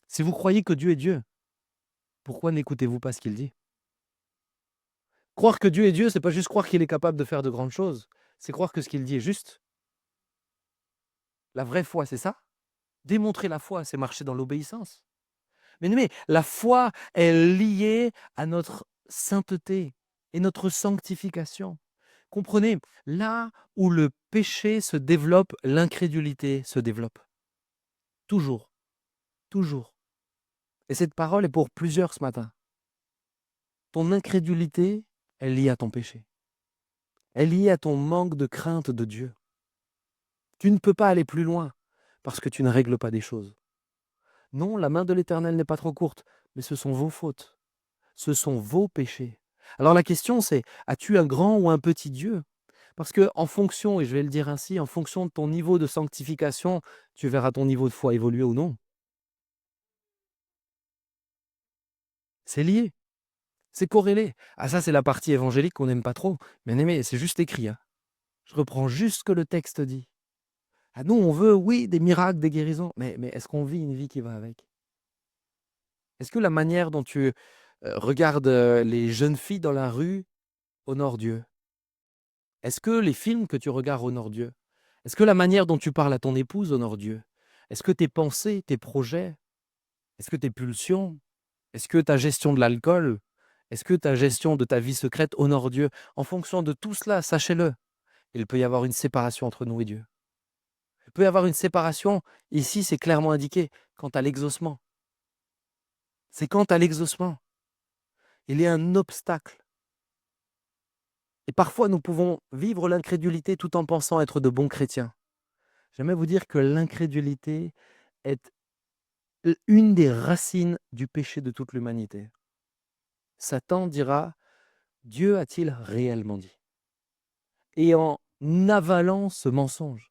Si vous croyez que Dieu est Dieu, pourquoi n'écoutez-vous pas ce qu'il dit? Croire que Dieu est Dieu, c'est pas juste croire qu'il est capable de faire de grandes choses. C'est croire que ce qu'il dit est juste. La vraie foi, c'est ça. Démontrer la foi, c'est marcher dans l'obéissance. Mais la foi est liée à notre sainteté et notre sanctification. Comprenez, là où le péché se développe, l'incrédulité se développe. Toujours, toujours. Et cette parole est pour plusieurs ce matin. Ton incrédulité est liée à ton péché. Elle est liée à ton manque de crainte de Dieu. Tu ne peux pas aller plus loin parce que tu ne règles pas des choses. Non, la main de l'Éternel n'est pas trop courte, mais ce sont vos fautes. Ce sont vos péchés. Alors la question c'est, as-tu un grand ou un petit Dieu? Parce que en fonction, et je vais le dire ainsi, en fonction de ton niveau de sanctification, tu verras ton niveau de foi évoluer ou non. C'est lié, c'est corrélé. Ah ça c'est la partie évangélique qu'on n'aime pas trop. Bien aimé, c'est juste écrit. Hein. Je reprends juste ce que le texte dit. Ah nous on veut, oui, des miracles, des guérisons, mais est-ce qu'on vit une vie qui va avec? Est-ce que la manière dont tu regardes les jeunes filles dans la rue honore Dieu? Est-ce que les films que tu regardes honorent Dieu? Est-ce que la manière dont tu parles à ton épouse honore Dieu? Est-ce que tes pensées, tes projets Est-ce que tes pulsions? Est-ce que ta gestion de l'alcool? Est-ce que ta gestion de ta vie secrète honore Dieu? En fonction de tout cela, sachez-le, il peut y avoir une séparation entre nous et Dieu. Il peut y avoir une séparation, ici c'est clairement indiqué, quant à l'exaucement. C'est quant à l'exaucement. Il y a un obstacle. Et parfois nous pouvons vivre l'incrédulité tout en pensant être de bons chrétiens. J'aimerais vous dire que l'incrédulité est une des racines du péché de toute l'humanité. Satan dira, Dieu a-t-il réellement dit? Et en avalant ce mensonge,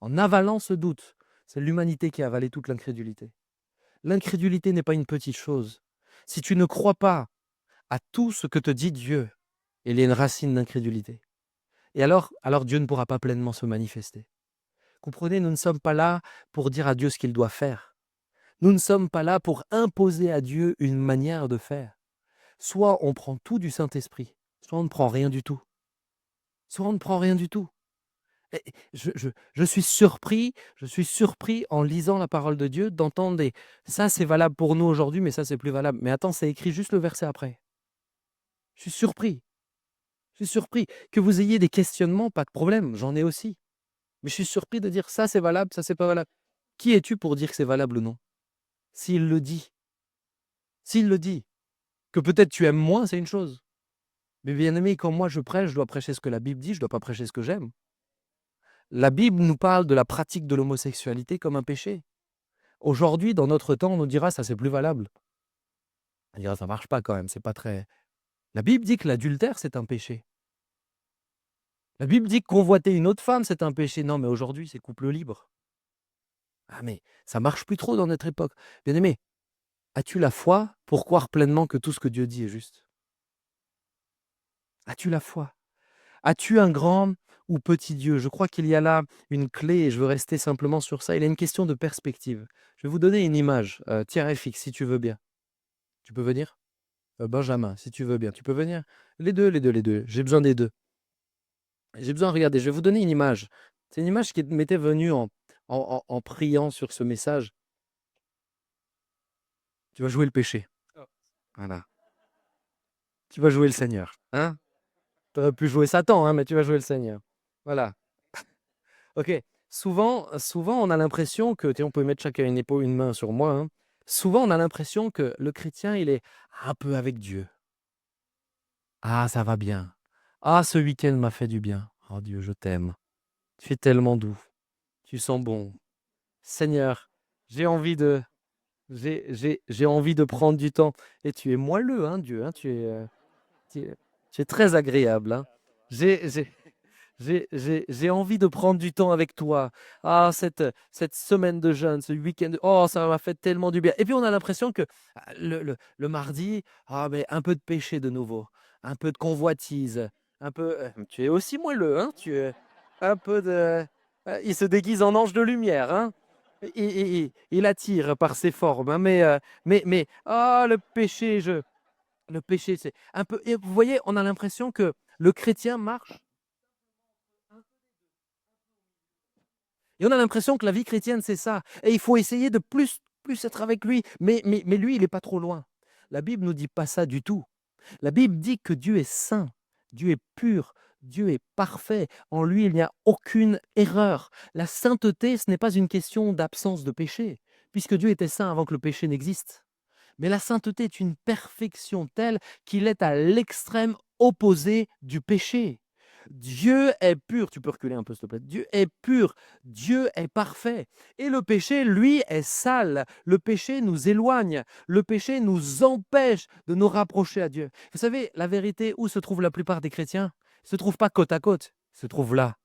en avalant ce doute, c'est l'humanité qui a avalé toute l'incrédulité. L'incrédulité n'est pas une petite chose. Si tu ne crois pas à tout ce que te dit Dieu, il y a une racine d'incrédulité. Et alors Dieu ne pourra pas pleinement se manifester. Comprenez, nous ne sommes pas là pour dire à Dieu ce qu'il doit faire. Nous ne sommes pas là pour imposer à Dieu une manière de faire. Soit on prend tout du Saint-Esprit, soit on ne prend rien du tout. Soit on ne prend rien du tout. Et je suis surpris en lisant la parole de Dieu d'entendre des ça c'est valable pour nous aujourd'hui, mais ça c'est plus valable. Mais attends, c'est écrit juste le verset après. Je suis surpris. Je suis surpris que vous ayez des questionnements, pas de problème, j'en ai aussi. Mais je suis surpris de dire ça c'est valable, ça c'est pas valable. Qui es-tu pour dire que c'est valable ou non? S'il le dit, s'il le dit, que peut-être tu aimes moins, c'est une chose. Mais bien aimé, quand moi je prêche, je dois prêcher ce que la Bible dit, je dois pas prêcher ce que j'aime. La Bible nous parle de la pratique de l'homosexualité comme un péché. Aujourd'hui, dans notre temps, on nous dira ça c'est plus valable. On dira ça marche pas quand même, c'est pas très. La Bible dit que l'adultère c'est un péché. La Bible dit que convoiter une autre femme c'est un péché. Non, mais aujourd'hui c'est couple libre. Ah mais ça marche plus trop dans notre époque. Bien aimé, as-tu la foi pour croire pleinement que tout ce que Dieu dit est juste? As-tu la foi? As-tu un grand ou petit Dieu? Je crois qu'il y a là une clé et je veux rester simplement sur ça. Il y a une question de perspective. Je vais vous donner une image. Tiens, FX, si tu veux bien. Tu peux venir? Benjamin, si tu veux bien. Tu peux venir? Les deux, les deux, les deux. J'ai besoin des deux. J'ai besoin, regardez, je vais vous donner une image. C'est une image qui m'était venue en priant sur ce message. Tu vas jouer le péché. Voilà. Tu vas jouer le Seigneur. Hein? Tu aurais pu jouer Satan, hein, mais tu vas jouer le Seigneur. Voilà. Ok. Souvent, on a l'impression que, tiens, on peut mettre chacun une épaule, une main sur moi, hein. Souvent, on a l'impression que le chrétien, il est un peu avec Dieu. Ah, ça va bien. Ah, ce week-end m'a fait du bien. Oh Dieu, je t'aime. Tu es tellement doux. Tu sens bon. Seigneur, j'ai envie de, j'ai envie de prendre du temps. Et tu es moelleux, hein, Dieu. Hein, tu es très agréable. Hein. J'ai, j'ai, j'ai envie de prendre du temps avec toi. Ah, cette semaine de jeûne, ce week-end, oh, ça m'a fait tellement du bien. Et puis on a l'impression que le mardi, ah, mais un peu de péché de nouveau, un peu de convoitise, un peu. Tu es aussi moelleux, hein? Tu es un peu de. Il se déguise en ange de lumière, hein? Il attire par ses formes, hein, mais, ah, le péché, c'est un peu. Et vous voyez, on a l'impression que le chrétien marche. Et on a l'impression que la vie chrétienne, c'est ça. Et il faut essayer de plus être avec lui. Mais lui, il n'est pas trop loin. La Bible ne nous dit pas ça du tout. La Bible dit que Dieu est saint, Dieu est pur, Dieu est parfait. En lui, il n'y a aucune erreur. La sainteté, ce n'est pas une question d'absence de péché, puisque Dieu était saint avant que le péché n'existe. Mais la sainteté est une perfection telle qu'il est à l'extrême opposé du péché. Dieu est pur, tu peux reculer un peu s'il te plaît, Dieu est pur, Dieu est parfait. Et le péché, lui, est sale. Le péché nous éloigne, le péché nous empêche de nous rapprocher à Dieu. Vous savez, la vérité, où se trouvent la plupart des chrétiens? Ils ne se trouvent pas côte à côte, ils se trouvent là.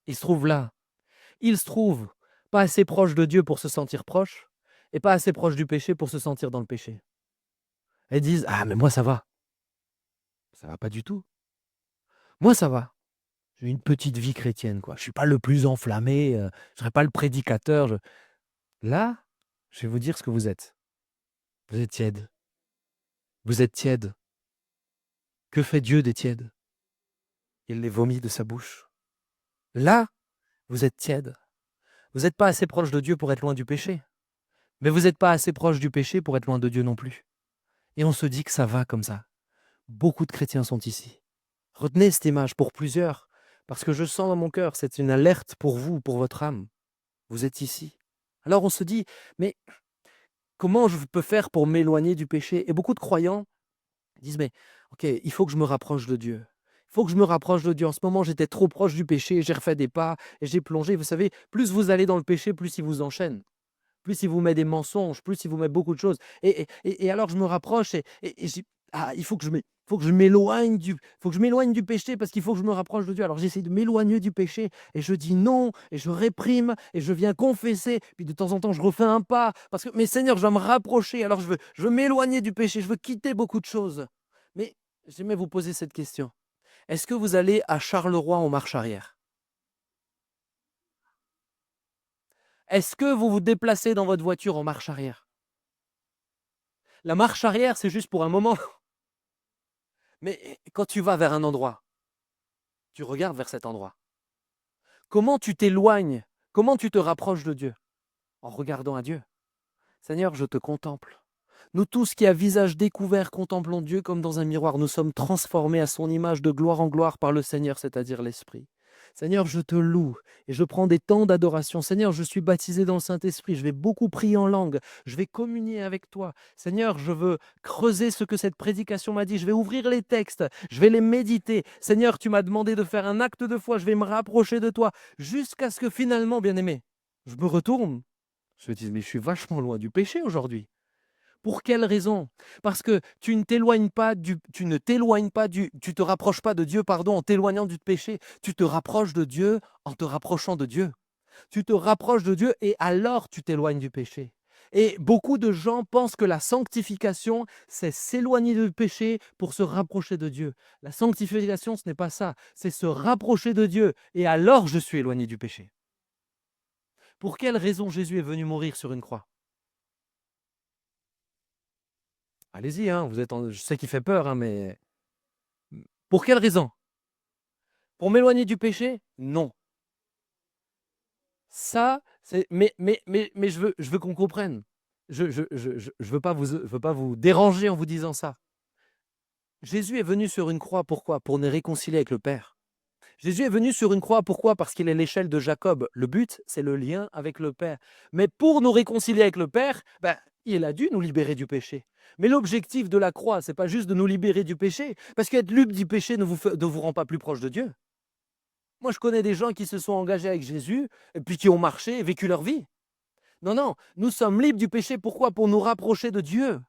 Ils se trouvent là. Ils se trouvent pas assez proches de Dieu pour se sentir proches, et pas assez proches du péché pour se sentir dans le péché. Elles disent, ah mais moi ça va. Ça va pas du tout. Moi ça va. J'ai une petite vie chrétienne, quoi. Je suis pas le plus enflammé, je serai pas le prédicateur. Là, je vais vous dire ce que vous êtes. Vous êtes tiède. Vous êtes tiède. Que fait Dieu des tièdes? Il les vomit de sa bouche. Là, vous êtes tiède. Vous n'êtes pas assez proche de Dieu pour être loin du péché. Mais vous n'êtes pas assez proche du péché pour être loin de Dieu non plus. Et on se dit que ça va comme ça. Beaucoup de chrétiens sont ici. Retenez cette image pour plusieurs, parce que je sens dans mon cœur, c'est une alerte pour vous, pour votre âme. Vous êtes ici. Alors on se dit, mais comment je peux faire pour m'éloigner du péché? Et beaucoup de croyants disent, mais ok, il faut que je me rapproche de Dieu. Il faut que je me rapproche de Dieu. En ce moment, j'étais trop proche du péché, j'ai refait des pas et j'ai plongé. Vous savez, plus vous allez dans le péché, plus il vous enchaîne. Plus il vous met des mensonges, plus il vous met beaucoup de choses. Et alors je me rapproche et je dis, ah, faut que je m'éloigne faut que je m'éloigne du péché parce qu'il faut que je me rapproche de Dieu. Alors j'essaie de m'éloigner du péché et je dis non et je réprime et je viens confesser. Puis de temps en temps, je refais un pas parce que, mais Seigneur, je dois me rapprocher. Alors je veux m'éloigner du péché, je veux quitter beaucoup de choses. Mais j'aimerais vous poser cette question. Est-ce que vous allez à Charleroi en marche arrière? Est-ce que vous vous déplacez dans votre voiture en marche arrière? La marche arrière, c'est juste pour un moment. Mais quand tu vas vers un endroit, tu regardes vers cet endroit. Comment tu t'éloignes? Comment tu te rapproches de Dieu? En regardant à Dieu. Seigneur, je te contemple. Nous tous qui à visage découvert contemplons Dieu comme dans un miroir, nous sommes transformés à son image de gloire en gloire par le Seigneur, c'est-à-dire l'Esprit. Seigneur, je te loue et je prends des temps d'adoration. Seigneur, je suis baptisé dans le Saint-Esprit, je vais beaucoup prier en langue, je vais communier avec toi. Seigneur, je veux creuser ce que cette prédication m'a dit, je vais ouvrir les textes, je vais les méditer. Seigneur, tu m'as demandé de faire un acte de foi, je vais me rapprocher de toi jusqu'à ce que finalement, bien-aimé, je me retourne. Je me dis, mais je suis vachement loin du péché aujourd'hui. Pour quelle raison? Parce que tu ne t'éloignes pas tu te rapproches pas de Dieu, pardon, en t'éloignant du péché. Tu te rapproches de Dieu en te rapprochant de Dieu. Tu te rapproches de Dieu et alors tu t'éloignes du péché. Et beaucoup de gens pensent que la sanctification, c'est s'éloigner du péché pour se rapprocher de Dieu. La sanctification, ce n'est pas ça. C'est se rapprocher de Dieu et alors je suis éloigné du péché. Pour quelle raison Jésus est venu mourir sur une croix? Allez-y, hein, je sais qu'il fait peur, hein, mais pour quelle raison? Pour m'éloigner du péché? Non. Ça, c'est mais je veux qu'on comprenne. Je veux pas vous déranger en vous disant ça. Jésus est venu sur une croix, pourquoi? Pour nous réconcilier avec le Père. Jésus est venu sur une croix, pourquoi? Parce qu'il est l'échelle de Jacob. Le but, c'est le lien avec le Père. Mais pour nous réconcilier avec le Père, ben, il a dû nous libérer du péché. Mais l'objectif de la croix, c'est pas juste de nous libérer du péché, parce qu'être libre du péché ne vous rend pas plus proche de Dieu. Moi, je connais des gens qui se sont engagés avec Jésus, et puis qui ont marché et vécu leur vie. Non, non, nous sommes libres du péché. Pourquoi? Pour nous rapprocher de Dieu.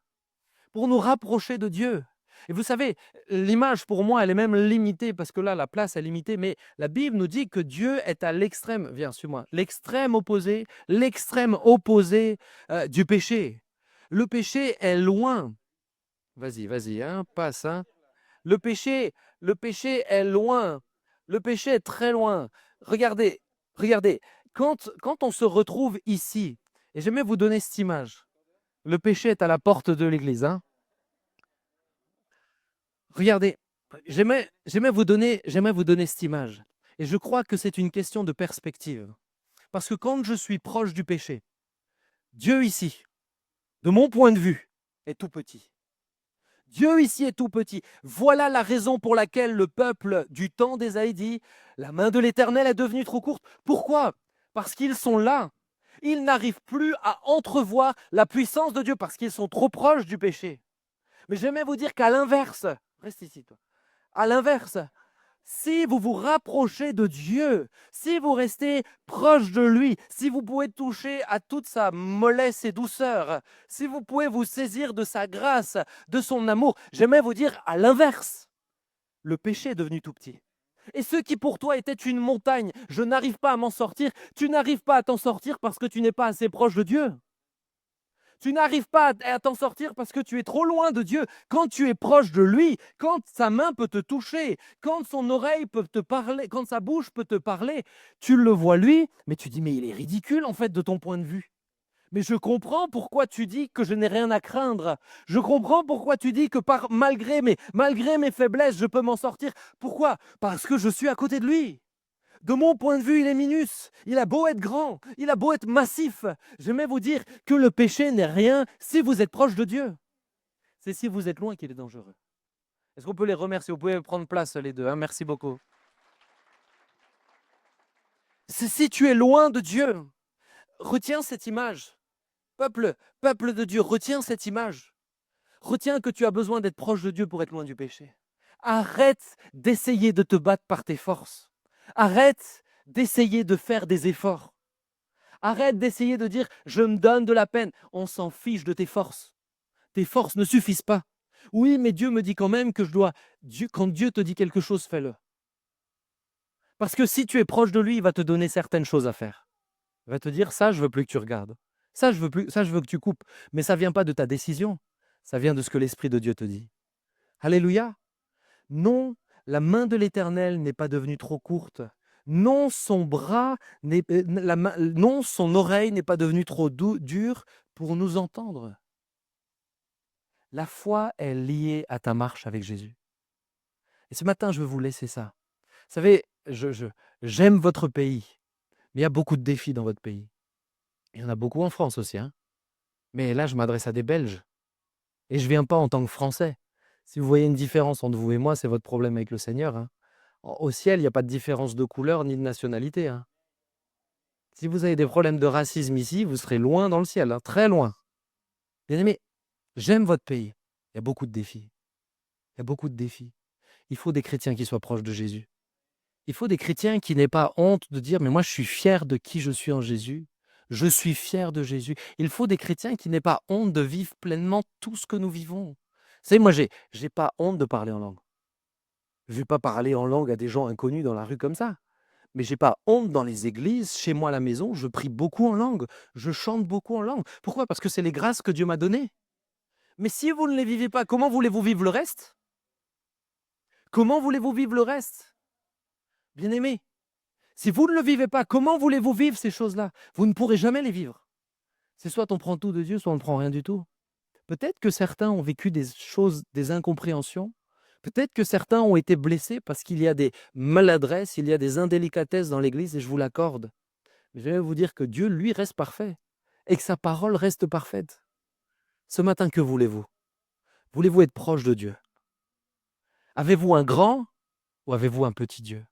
Pour nous rapprocher de Dieu. Et vous savez, l'image pour moi, elle est même limitée, parce que là, la place est limitée, mais la Bible nous dit que Dieu est à l'extrême, viens, suis-moi, l'extrême opposé du péché. Le péché est loin. Vas-y, hein, passe, hein. Le péché, le péché est loin. Le péché est très loin. Regardez, regardez, quand on se retrouve ici, et j'aimerais vous donner cette image. Le péché est à la porte de l'église, hein. Regardez, j'aimerais vous donner cette image. Et je crois que c'est une question de perspective. Parce que quand je suis proche du péché, Dieu ici, de mon point de vue, est tout petit. Dieu ici est tout petit. Voilà la raison pour laquelle le peuple du temps d'Ésaïe dit, la main de l'Éternel est devenue trop courte. Pourquoi? Parce qu'ils sont là. Ils n'arrivent plus à entrevoir la puissance de Dieu parce qu'ils sont trop proches du péché. Mais j'aimerais vous dire qu'à l'inverse, reste ici toi, à l'inverse, si vous vous rapprochez de Dieu, si vous restez proche de lui, si vous pouvez toucher à toute sa mollesse et douceur, si vous pouvez vous saisir de sa grâce, de son amour, j'aimerais vous dire à l'inverse, le péché est devenu tout petit. Et ce qui pour toi était une montagne, je n'arrive pas à m'en sortir, tu n'arrives pas à t'en sortir parce que tu n'es pas assez proche de Dieu. Tu n'arrives pas à t'en sortir parce que tu es trop loin de Dieu. Quand tu es proche de lui, quand sa main peut te toucher, quand son oreille peut te parler, quand sa bouche peut te parler, tu le vois lui, mais tu dis, mais il est ridicule en fait de ton point de vue. Mais je comprends pourquoi tu dis que je n'ai rien à craindre. Je comprends pourquoi tu dis que malgré mes faiblesses, je peux m'en sortir. Pourquoi? Parce que je suis à côté de lui. De mon point de vue, il est minus. Il a beau être grand, il a beau être massif. J'aimais vous dire que le péché n'est rien si vous êtes proche de Dieu. C'est si vous êtes loin qu'il est dangereux. Est-ce qu'on peut les remercier? Vous pouvez prendre place les deux. Hein? Merci beaucoup. C'est si tu es loin de Dieu. Retiens cette image. Peuple de Dieu, retiens cette image. Retiens que tu as besoin d'être proche de Dieu pour être loin du péché. Arrête d'essayer de te battre par tes forces. Arrête d'essayer de faire des efforts. Arrête d'essayer de dire « je me donne de la peine ». On s'en fiche de tes forces. Tes forces ne suffisent pas. Oui, mais Dieu me dit quand même que je dois… quand Dieu te dit quelque chose, fais-le. Parce que si tu es proche de lui, il va te donner certaines choses à faire. Il va te dire « ça, je veux plus que tu regardes. Ça, je veux que tu coupes. » Mais ça ne vient pas de ta décision. Ça vient de ce que l'Esprit de Dieu te dit. Alléluia. Non, la main de l'Éternel n'est pas devenue trop courte. Non, son son oreille n'est pas devenue trop dure pour nous entendre. La foi est liée à ta marche avec Jésus. Et ce matin, je veux vous laisser ça. Vous savez, j'aime votre pays, mais il y a beaucoup de défis dans votre pays. Il y en a beaucoup en France aussi. Hein. Mais là, je m'adresse à des Belges. Et je ne viens pas en tant que Français. Si vous voyez une différence entre vous et moi, c'est votre problème avec le Seigneur. Hein. Au ciel, il n'y a pas de différence de couleur ni de nationalité. Hein. Si vous avez des problèmes de racisme ici, vous serez loin dans le ciel, hein, très loin. Bien aimé, j'aime votre pays. Il y a beaucoup de défis. Il y a beaucoup de défis. Il faut des chrétiens qui soient proches de Jésus. Il faut des chrétiens qui n'aient pas honte de dire « mais moi je suis fier de qui je suis en Jésus. Je suis fier de Jésus. » Il faut des chrétiens qui n'aient pas honte de vivre pleinement tout ce que nous vivons. Vous savez, moi, j'ai pas honte de parler en langue. Je ne vais pas parler en langue à des gens inconnus dans la rue comme ça. Mais je n'ai pas honte dans les églises, chez moi à la maison, je prie beaucoup en langue, je chante beaucoup en langue. Pourquoi? Parce que c'est les grâces que Dieu m'a données. Mais si vous ne les vivez pas, comment voulez-vous vivre le reste? Comment voulez-vous vivre le reste? Bien-aimés, si vous ne le vivez pas, comment voulez-vous vivre ces choses-là? Vous ne pourrez jamais les vivre. C'est soit on prend tout de Dieu, soit on ne prend rien du tout. Peut-être que certains ont vécu des choses, des incompréhensions. Peut-être que certains ont été blessés parce qu'il y a des maladresses, il y a des indélicatesses dans l'Église, et je vous l'accorde. Mais je vais vous dire que Dieu, lui, reste parfait et que sa parole reste parfaite. Ce matin, que voulez-vous? Voulez-vous être proche de Dieu? Avez-vous un grand ou avez-vous un petit Dieu?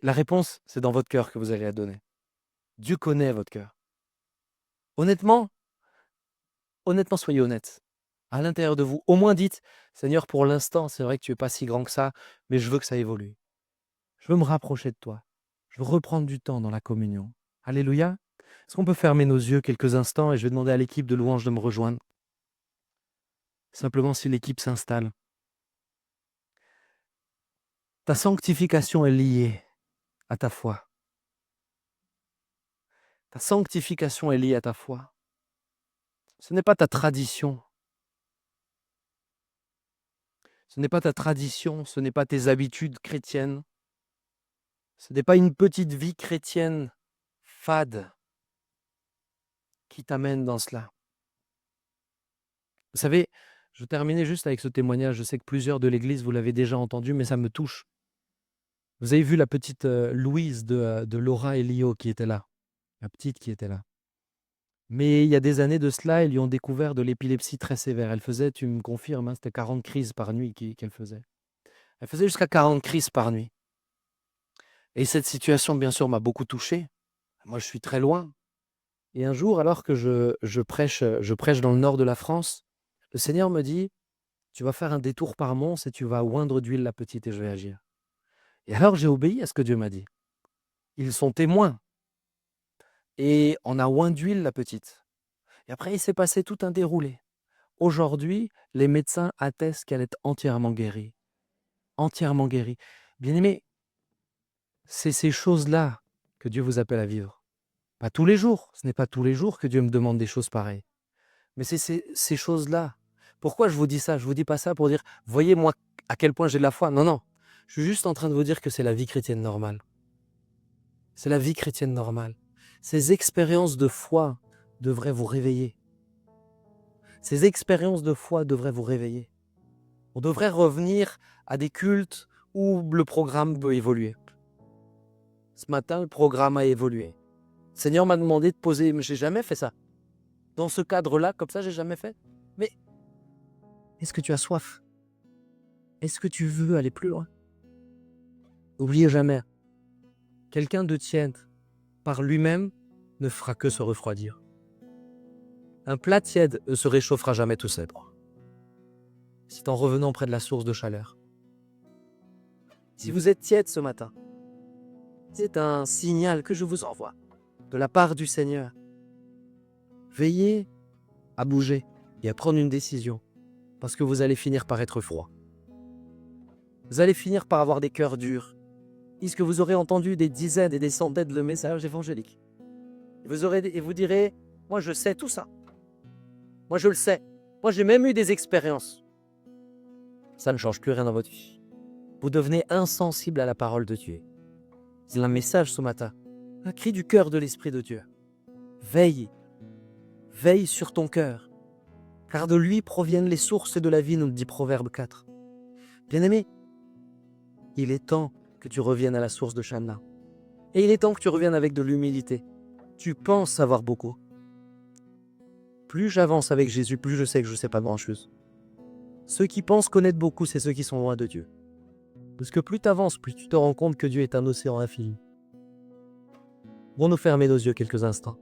La réponse, c'est dans votre cœur que vous allez la donner. Dieu connaît votre cœur. Honnêtement, soyez honnête. À l'intérieur de vous, au moins dites, Seigneur, pour l'instant, c'est vrai que tu n'es pas si grand que ça, mais je veux que ça évolue. Je veux me rapprocher de toi. Je veux reprendre du temps dans la communion. Alléluia. Est-ce qu'on peut fermer nos yeux quelques instants et je vais demander à l'équipe de louange de me rejoindre? Simplement si l'équipe s'installe. Ta sanctification est liée à ta foi. Ta sanctification est liée à ta foi. Ce n'est pas ta tradition. Ce n'est pas ta tradition, ce n'est pas tes habitudes chrétiennes. Ce n'est pas une petite vie chrétienne fade qui t'amène dans cela. Vous savez, je terminais juste avec ce témoignage. Je sais que plusieurs de l'Église, vous l'avez déjà entendu, mais ça me touche. Vous avez vu la petite Louise de Laura et Lio qui était là. La petite qui était là. Mais il y a des années de cela, ils lui ont découvert de l'épilepsie très sévère. Elle faisait, tu me confirmes, hein, c'était 40 crises par nuit qu'elle faisait. Elle faisait jusqu'à 40 crises par nuit. Et cette situation, bien sûr, m'a beaucoup touché. Moi, je suis très loin. Et un jour, alors que je prêche dans le nord de la France, le Seigneur me dit, tu vas faire un détour par Mons et tu vas oindre d'huile la petite et je vais agir. Et alors, j'ai obéi à ce que Dieu m'a dit. Ils sont témoins. Et on a oint d'huile la petite. Et après, il s'est passé tout un déroulé. Aujourd'hui, les médecins attestent qu'elle est entièrement guérie. Entièrement guérie. Bien-aimés, c'est ces choses-là que Dieu vous appelle à vivre. Pas tous les jours. Ce n'est pas tous les jours que Dieu me demande des choses pareilles. Mais c'est ces choses-là. Pourquoi je vous dis ça? Je ne vous dis pas ça pour dire, voyez moi à quel point j'ai de la foi. Non, non. Je suis juste en train de vous dire que c'est la vie chrétienne normale. C'est la vie chrétienne normale. Ces expériences de foi devraient vous réveiller. Ces expériences de foi devraient vous réveiller. On devrait revenir à des cultes ou le programme peut évoluer. Ce matin, le programme a évolué. Le Seigneur m'a demandé de poser, mais j'ai jamais fait ça. Dans ce cadre-là, comme ça, j'ai jamais fait. Mais est-ce que tu as soif? Est-ce que tu veux aller plus loin? N'oubliez jamais, quelqu'un de tiède, par lui-même, ne fera que se refroidir. Un plat tiède ne se réchauffera jamais tout seul. C'est en revenant près de la source de chaleur. Si vous êtes tiède ce matin, c'est un signal que je vous envoie de la part du Seigneur. Veillez à bouger et à prendre une décision, parce que vous allez finir par être froid. Vous allez finir par avoir des cœurs durs, puisque vous aurez entendu des dizaines et des centaines de messages évangéliques. Et vous direz, moi je sais tout ça. Moi je le sais. Moi j'ai même eu des expériences. Ça ne change plus rien dans votre vie. Vous devenez insensible à la parole de Dieu. C'est un message ce matin, un cri du cœur de l'Esprit de Dieu. Veille, veille sur ton cœur, car de lui proviennent les sources de la vie, nous le dit Proverbe 4. Bien-aimé, il est temps que tu reviennes à la source de Shanna. Et il est temps que tu reviennes avec de l'humilité. Tu penses savoir beaucoup. Plus j'avance avec Jésus, plus je sais que je ne sais pas grand-chose. Ceux qui pensent connaître beaucoup, c'est ceux qui sont loin de Dieu. Parce que plus tu avances, plus tu te rends compte que Dieu est un océan infini. Pour nous fermer nos yeux quelques instants.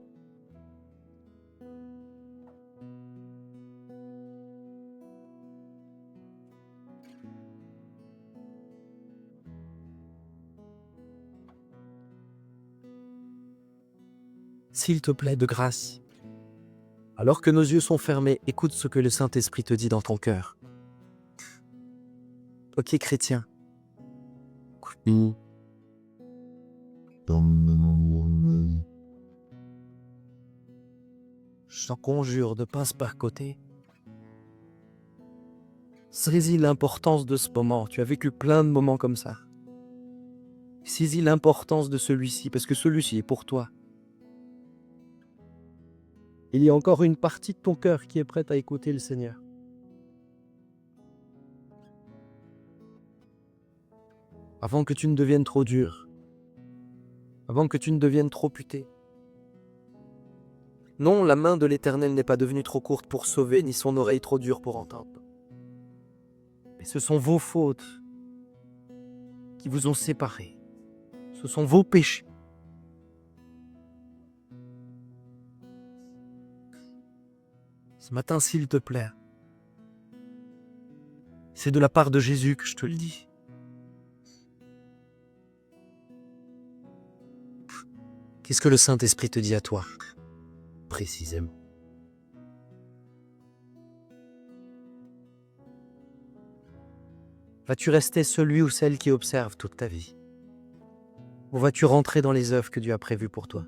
S'il te plaît, de grâce, alors que nos yeux sont fermés, écoute ce que le Saint-Esprit te dit dans ton cœur. Ok, chrétien. Je t'en conjure, ne passe pas à côté. Saisis l'importance de ce moment. Tu as vécu plein de moments comme ça. Saisis l'importance de celui-ci, parce que celui-ci est pour toi. Il y a encore une partie de ton cœur qui est prête à écouter le Seigneur. Avant que tu ne deviennes trop dur. Avant que tu ne deviennes trop puté. Non, la main de l'Éternel n'est pas devenue trop courte pour sauver, ni son oreille trop dure pour entendre. Mais ce sont vos fautes qui vous ont séparés. Ce sont vos péchés. Ce matin, s'il te plaît, c'est de la part de Jésus que je te le dis. Qu'est-ce que le Saint-Esprit te dit à toi, précisément? Vas-tu rester celui ou celle qui observe toute ta vie? Ou vas-tu rentrer dans les œuvres que Dieu a prévues pour toi?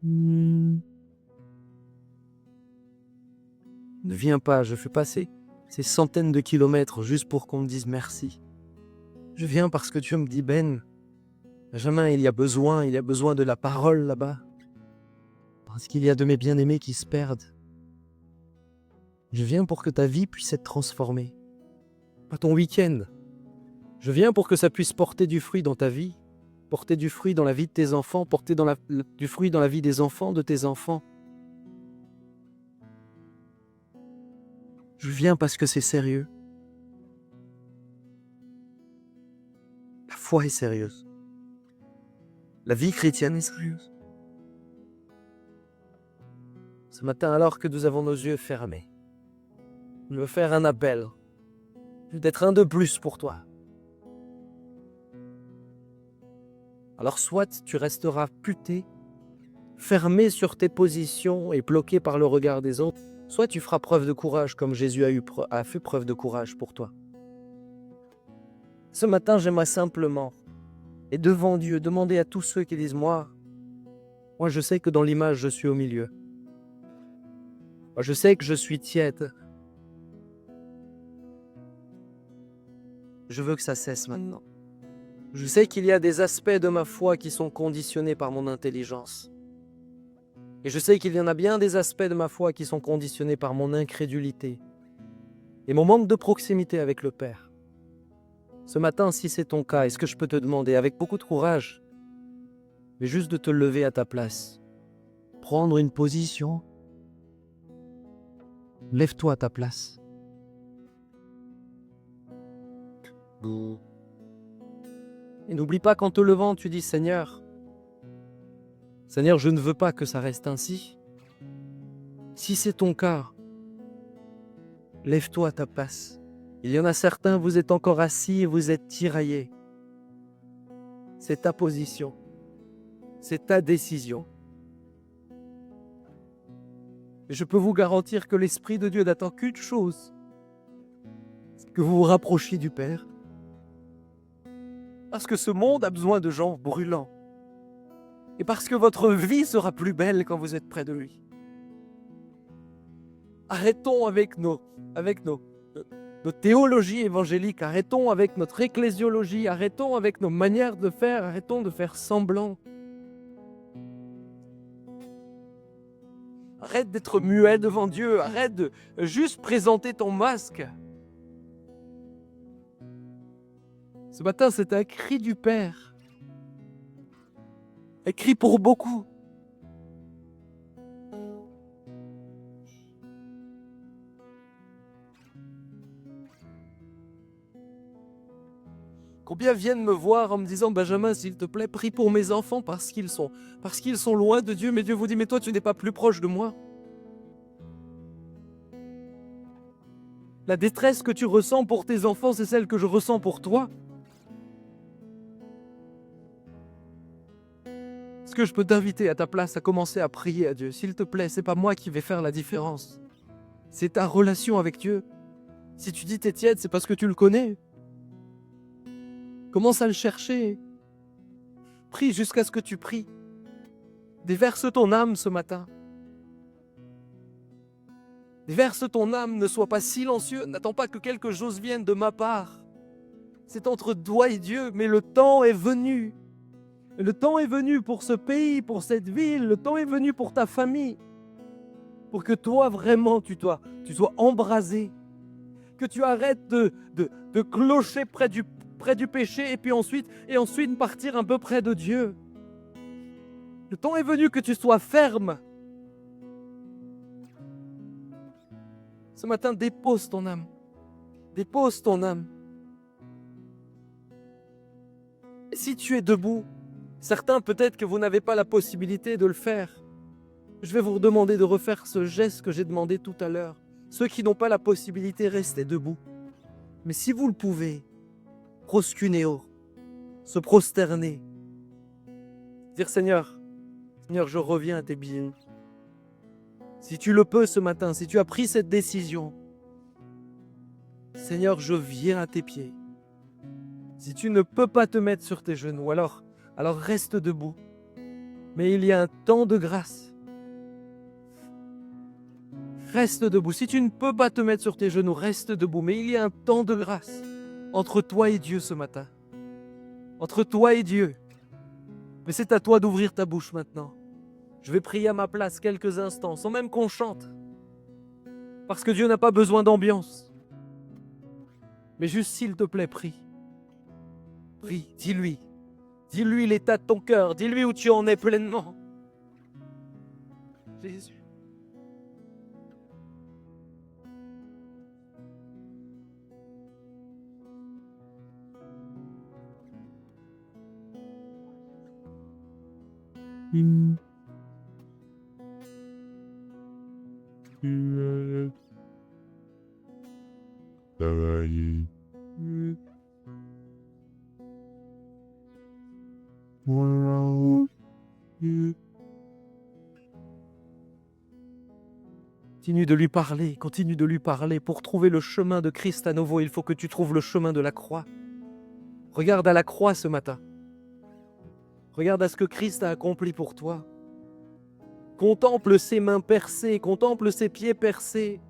Ne viens pas, je fais passer ces centaines de kilomètres juste pour qu'on me dise merci. Je viens parce que Dieu me dit, Ben, Benjamin, il y a besoin de la parole là-bas. Parce qu'il y a de mes bien-aimés qui se perdent. Je viens pour que ta vie puisse être transformée. Pas ton week-end. Je viens pour que ça puisse porter du fruit dans ta vie, porter du fruit dans la vie de tes enfants, porter du fruit dans la vie des enfants de tes enfants. Je viens parce que c'est sérieux. La foi est sérieuse. La vie chrétienne est sérieuse. Ce matin, alors que nous avons nos yeux fermés, je veux faire un appel. Je veux être un de plus pour toi. Alors soit tu resteras puté, fermé sur tes positions et bloqué par le regard des autres, soit tu feras preuve de courage comme Jésus a fait preuve de courage pour toi. Ce matin, j'aimerais simplement, et devant Dieu, demander à tous ceux qui disent, moi je sais que dans l'image, je suis au milieu. Moi, je sais que je suis tiède. Je veux que ça cesse maintenant. Je sais qu'il y a des aspects de ma foi qui sont conditionnés par mon intelligence. Et je sais qu'il y en a bien des aspects de ma foi qui sont conditionnés par mon incrédulité. et mon manque de proximité avec le Père. Ce matin, si c'est ton cas, est-ce que je peux te demander, avec beaucoup de courage, mais juste de te lever à ta place, prendre une position, lève-toi à ta place. Et n'oublie pas qu'en te levant, tu dis Seigneur, Seigneur, je ne veux pas que ça reste ainsi. Si c'est ton cas, lève-toi à ta place. Il y en a certains, vous êtes encore assis et vous êtes tiraillés. C'est ta position. C'est ta décision. Et je peux vous garantir que l'Esprit de Dieu n'attend qu'une chose, c'est que vous vous rapprochiez du Père. Parce que ce monde a besoin de gens brûlants. Et parce que votre vie sera plus belle quand vous êtes près de lui. Arrêtons avec nos théologies évangéliques, arrêtons avec notre ecclésiologie, arrêtons avec nos manières de faire, arrêtons de faire semblant. Arrête d'être muet devant Dieu, arrête de juste présenter ton masque. Ce matin, c'est un cri du Père. Un cri pour beaucoup. Combien viennent me voir en me disant « Benjamin, s'il te plaît, prie pour mes enfants parce qu'ils sont loin de Dieu. » Mais Dieu vous dit « Mais toi, tu n'es pas plus proche de moi. » La détresse que tu ressens pour tes enfants, c'est celle que je ressens pour toi. Est-ce que je peux t'inviter à ta place à commencer à prier à Dieu? S'il te plaît, c'est pas moi qui vais faire la différence. C'est ta relation avec Dieu. Si tu dis t'es tiède, c'est parce que tu le connais. Commence à le chercher. Prie jusqu'à ce que tu pries. Déverse ton âme ce matin. Déverse ton âme, ne sois pas silencieux, n'attends pas que quelque chose vienne de ma part. C'est entre toi et Dieu, mais le temps est venu. Le temps est venu pour ce pays, pour cette ville, le temps est venu pour ta famille. Pour que toi, vraiment, tu sois embrasé. Que tu arrêtes de clocher près du péché et puis ensuite partir un peu près de Dieu. Le temps est venu que tu sois ferme. Ce matin, dépose ton âme. Dépose ton âme. Et si tu es debout, certains peut-être que vous n'avez pas la possibilité de le faire. Je vais vous demander de refaire ce geste que j'ai demandé tout à l'heure. Ceux qui n'ont pas la possibilité, restez debout. Mais si vous le pouvez, proskuneo, se prosterner, dire Seigneur, je reviens à tes pieds. Si tu le peux ce matin, si tu as pris cette décision, Seigneur, je viens à tes pieds. Si tu ne peux pas te mettre sur tes genoux, alors reste debout. Mais il y a un temps de grâce. Reste debout. Si tu ne peux pas te mettre sur tes genoux, reste debout. Mais il y a un temps de grâce entre toi et Dieu ce matin. Entre toi et Dieu. Mais c'est à toi d'ouvrir ta bouche maintenant. Je vais prier à ma place quelques instants, sans même qu'on chante. Parce que Dieu n'a pas besoin d'ambiance. Mais juste s'il te plaît, prie. Prie, dis-lui. Dis-lui l'état de ton cœur. Dis-lui où tu en es pleinement. Jésus. Continue de lui parler. Pour trouver le chemin de Christ à nouveau, il faut que tu trouves le chemin de la croix. Regarde à la croix ce matin. Regarde à ce que Christ a accompli pour toi. Contemple ses mains percées, contemple ses pieds percés.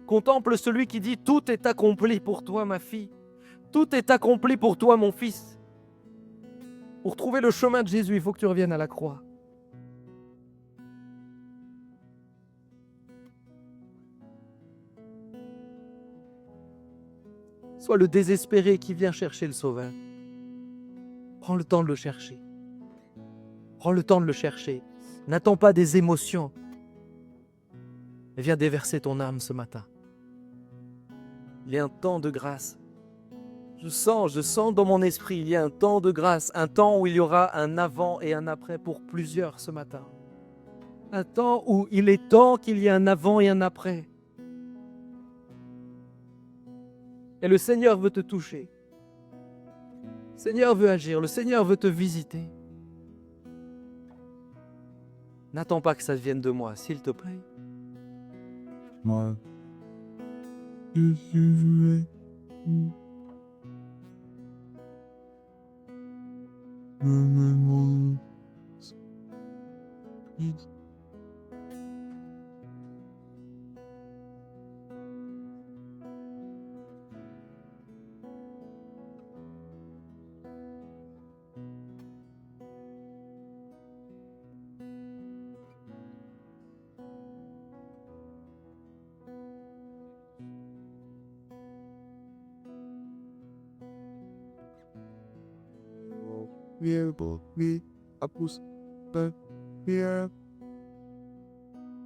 Contemple celui qui dit « Tout est accompli pour toi, ma fille. Tout est accompli pour toi, mon fils. » Pour trouver le chemin de Jésus, il faut que tu reviennes à la croix. Sois le désespéré qui vient chercher le Sauveur. Prends le temps de le chercher. Prends le temps de le chercher. N'attends pas des émotions. Et viens déverser ton âme ce matin. Il y a un temps de grâce. Je sens dans mon esprit, il y a un temps de grâce, un temps où il y aura un avant et un après pour plusieurs ce matin. Un temps où il est temps qu'il y ait un avant et un après. Et le Seigneur veut te toucher. Le Seigneur veut agir, le Seigneur veut te visiter. N'attends pas que ça vienne de moi, s'il te plaît. Moi, je suis we apus here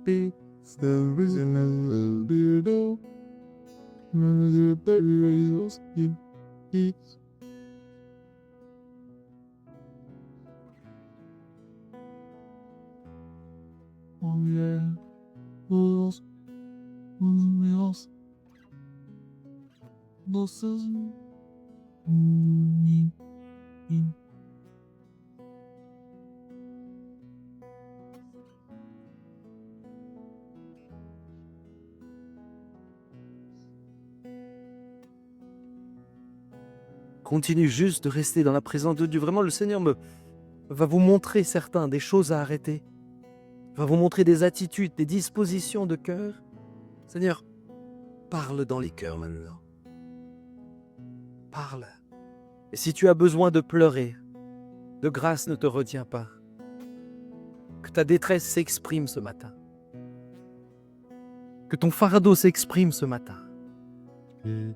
be the reason and beardo the burials in it. Oh yeah, wheels, wheels, losses. Continue juste de rester dans la présence de Dieu. Vraiment, le Seigneur va vous montrer des choses à arrêter. Va vous montrer des attitudes, des dispositions de cœur. Seigneur, parle dans les cœurs maintenant. Parle. Et si tu as besoin de pleurer, de grâce ne te retiens pas. Que ta détresse s'exprime ce matin. Que ton fardeau s'exprime ce matin. Oui.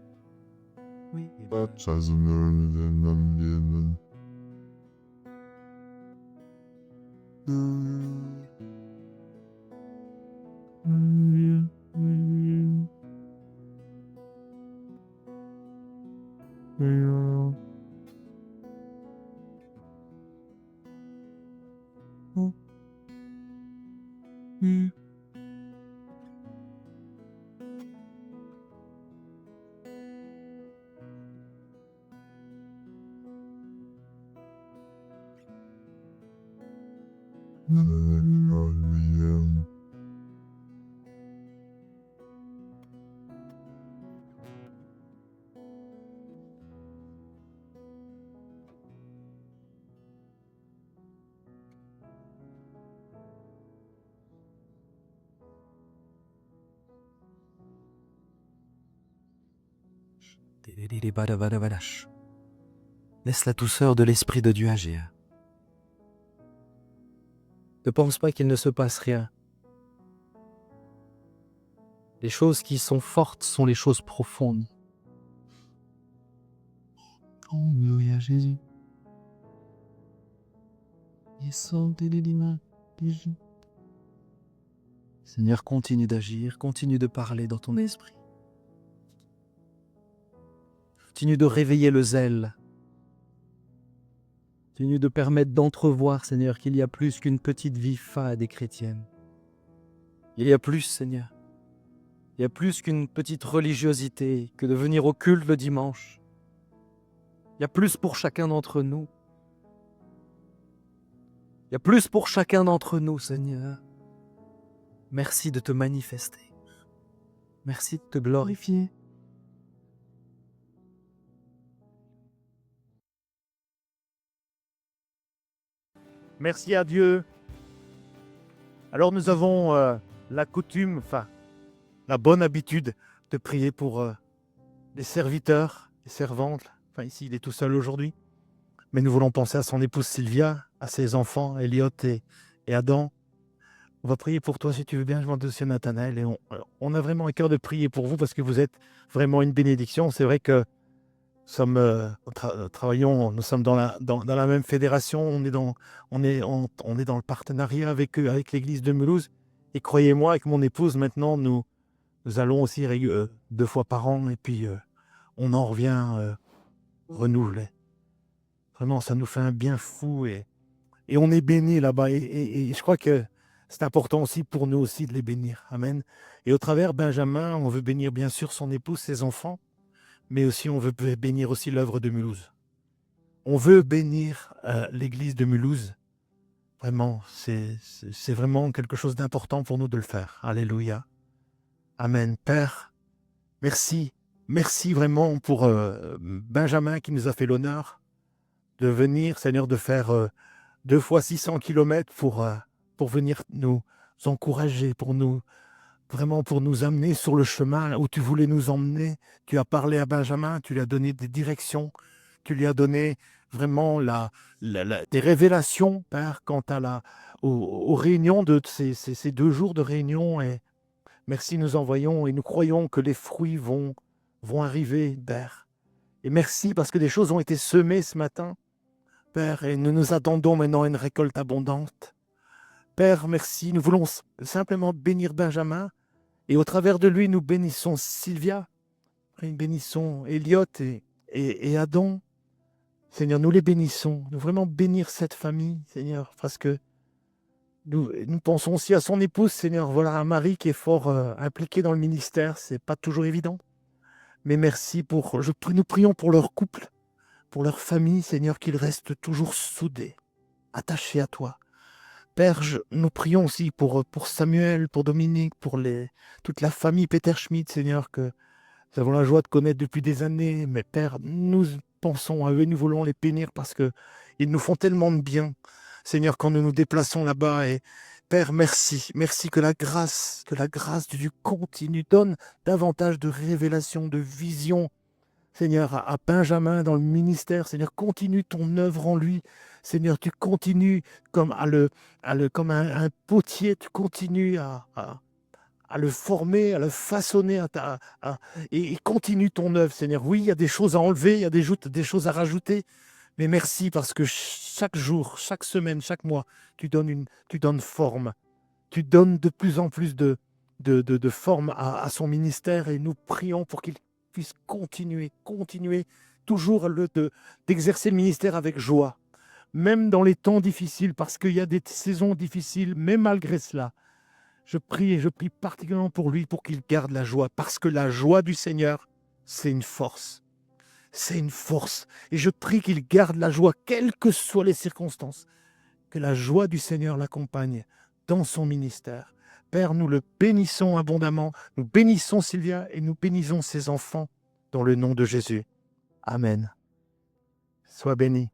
Laisse la douceur de l'Esprit de Dieu agir. Ne pense pas qu'il ne se passe rien. Les choses qui sont fortes sont les choses profondes. Alléluia Jésus. Seigneur, continue d'agir, continue de parler dans ton esprit. Continue de réveiller le zèle. Continue de permettre d'entrevoir, Seigneur, qu'il y a plus qu'une petite vie fade et chrétienne. Il y a plus, Seigneur. Il y a plus qu'une petite religiosité que de venir au culte le dimanche. Il y a plus pour chacun d'entre nous. Il y a plus pour chacun d'entre nous, Seigneur. Merci de te manifester. Merci de te glorifier. Merci à Dieu. Alors nous avons la coutume, la bonne habitude de prier pour les serviteurs, les servantes. Ici, il est tout seul aujourd'hui. Mais nous voulons penser à son épouse Sylvia, à ses enfants, Elliot et Adam. On va prier pour toi si tu veux bien. Je m'en dossier Nathanaël. Et on a vraiment un cœur de prier pour vous parce que vous êtes vraiment une bénédiction. C'est vrai que travaillons, nous sommes dans la même fédération, on est dans le partenariat avec eux, avec l'église de Mulhouse. Et croyez-moi, avec mon épouse, maintenant, nous allons aussi 2 fois par an, et puis on en revient renouvelé. Vraiment, ça nous fait un bien fou, et on est bénis là-bas. Et je crois que c'est important aussi pour nous aussi de les bénir. Amen. Et au travers Benjamin, on veut bénir bien sûr son épouse, ses enfants, mais aussi on veut bénir aussi l'œuvre de Mulhouse. On veut bénir l'église de Mulhouse. Vraiment, c'est vraiment quelque chose d'important pour nous de le faire. Alléluia. Amen. Père, merci. Merci vraiment pour Benjamin qui nous a fait l'honneur de venir, Seigneur, de faire 2 fois 600 kilomètres pour venir nous encourager, pour nous amener sur le chemin où tu voulais nous emmener. Tu as parlé à Benjamin, tu lui as donné des directions, tu lui as donné vraiment des révélations, Père, quant aux réunions de ces 2 jours de réunion. Et merci, nous en voyons et nous croyons que les fruits vont arriver, Père. Et merci parce que des choses ont été semées ce matin, Père, et nous nous attendons maintenant à une récolte abondante. Père, merci, nous voulons simplement bénir Benjamin, et au travers de lui, nous bénissons Sylvia, et bénissons Elliot et Adam. Seigneur, nous les bénissons, nous vraiment bénir cette famille, Seigneur, parce que nous pensons aussi à son épouse, Seigneur. Voilà un mari qui est fort impliqué dans le ministère, c'est pas toujours évident. Mais merci nous prions pour leur couple, pour leur famille, Seigneur, qu'ils restent toujours soudés, attachés à toi. Père, nous prions aussi pour Samuel, pour Dominique, pour toute la famille Peter Schmidt, Seigneur, que nous avons la joie de connaître depuis des années. Mais Père, nous pensons à eux, nous voulons les bénir parce qu'ils nous font tellement de bien, Seigneur, quand nous nous déplaçons là-bas. Et Père, merci. Merci que la grâce de Dieu continue, donne davantage de révélations, de visions, Seigneur, à Benjamin dans le ministère. Seigneur, continue ton œuvre en lui. Seigneur, tu continues comme comme un potier, tu continues à le former, à le façonner, et continue ton œuvre, Seigneur. Oui, il y a des choses à enlever, il y a des choses à rajouter, mais merci parce que chaque jour, chaque semaine, chaque mois, tu donnes forme. Tu donnes de plus en plus de forme à son ministère, et nous prions pour qu'il puisse continuer toujours d'exercer le ministère avec joie, même dans les temps difficiles, parce qu'il y a des saisons difficiles, mais malgré cela, je prie particulièrement pour lui, pour qu'il garde la joie, parce que la joie du Seigneur, c'est une force. C'est une force. Et je prie qu'il garde la joie, quelles que soient les circonstances, que la joie du Seigneur l'accompagne dans son ministère. Père, nous le bénissons abondamment, nous bénissons Sylvia et nous bénissons ses enfants dans le nom de Jésus. Amen. Sois béni.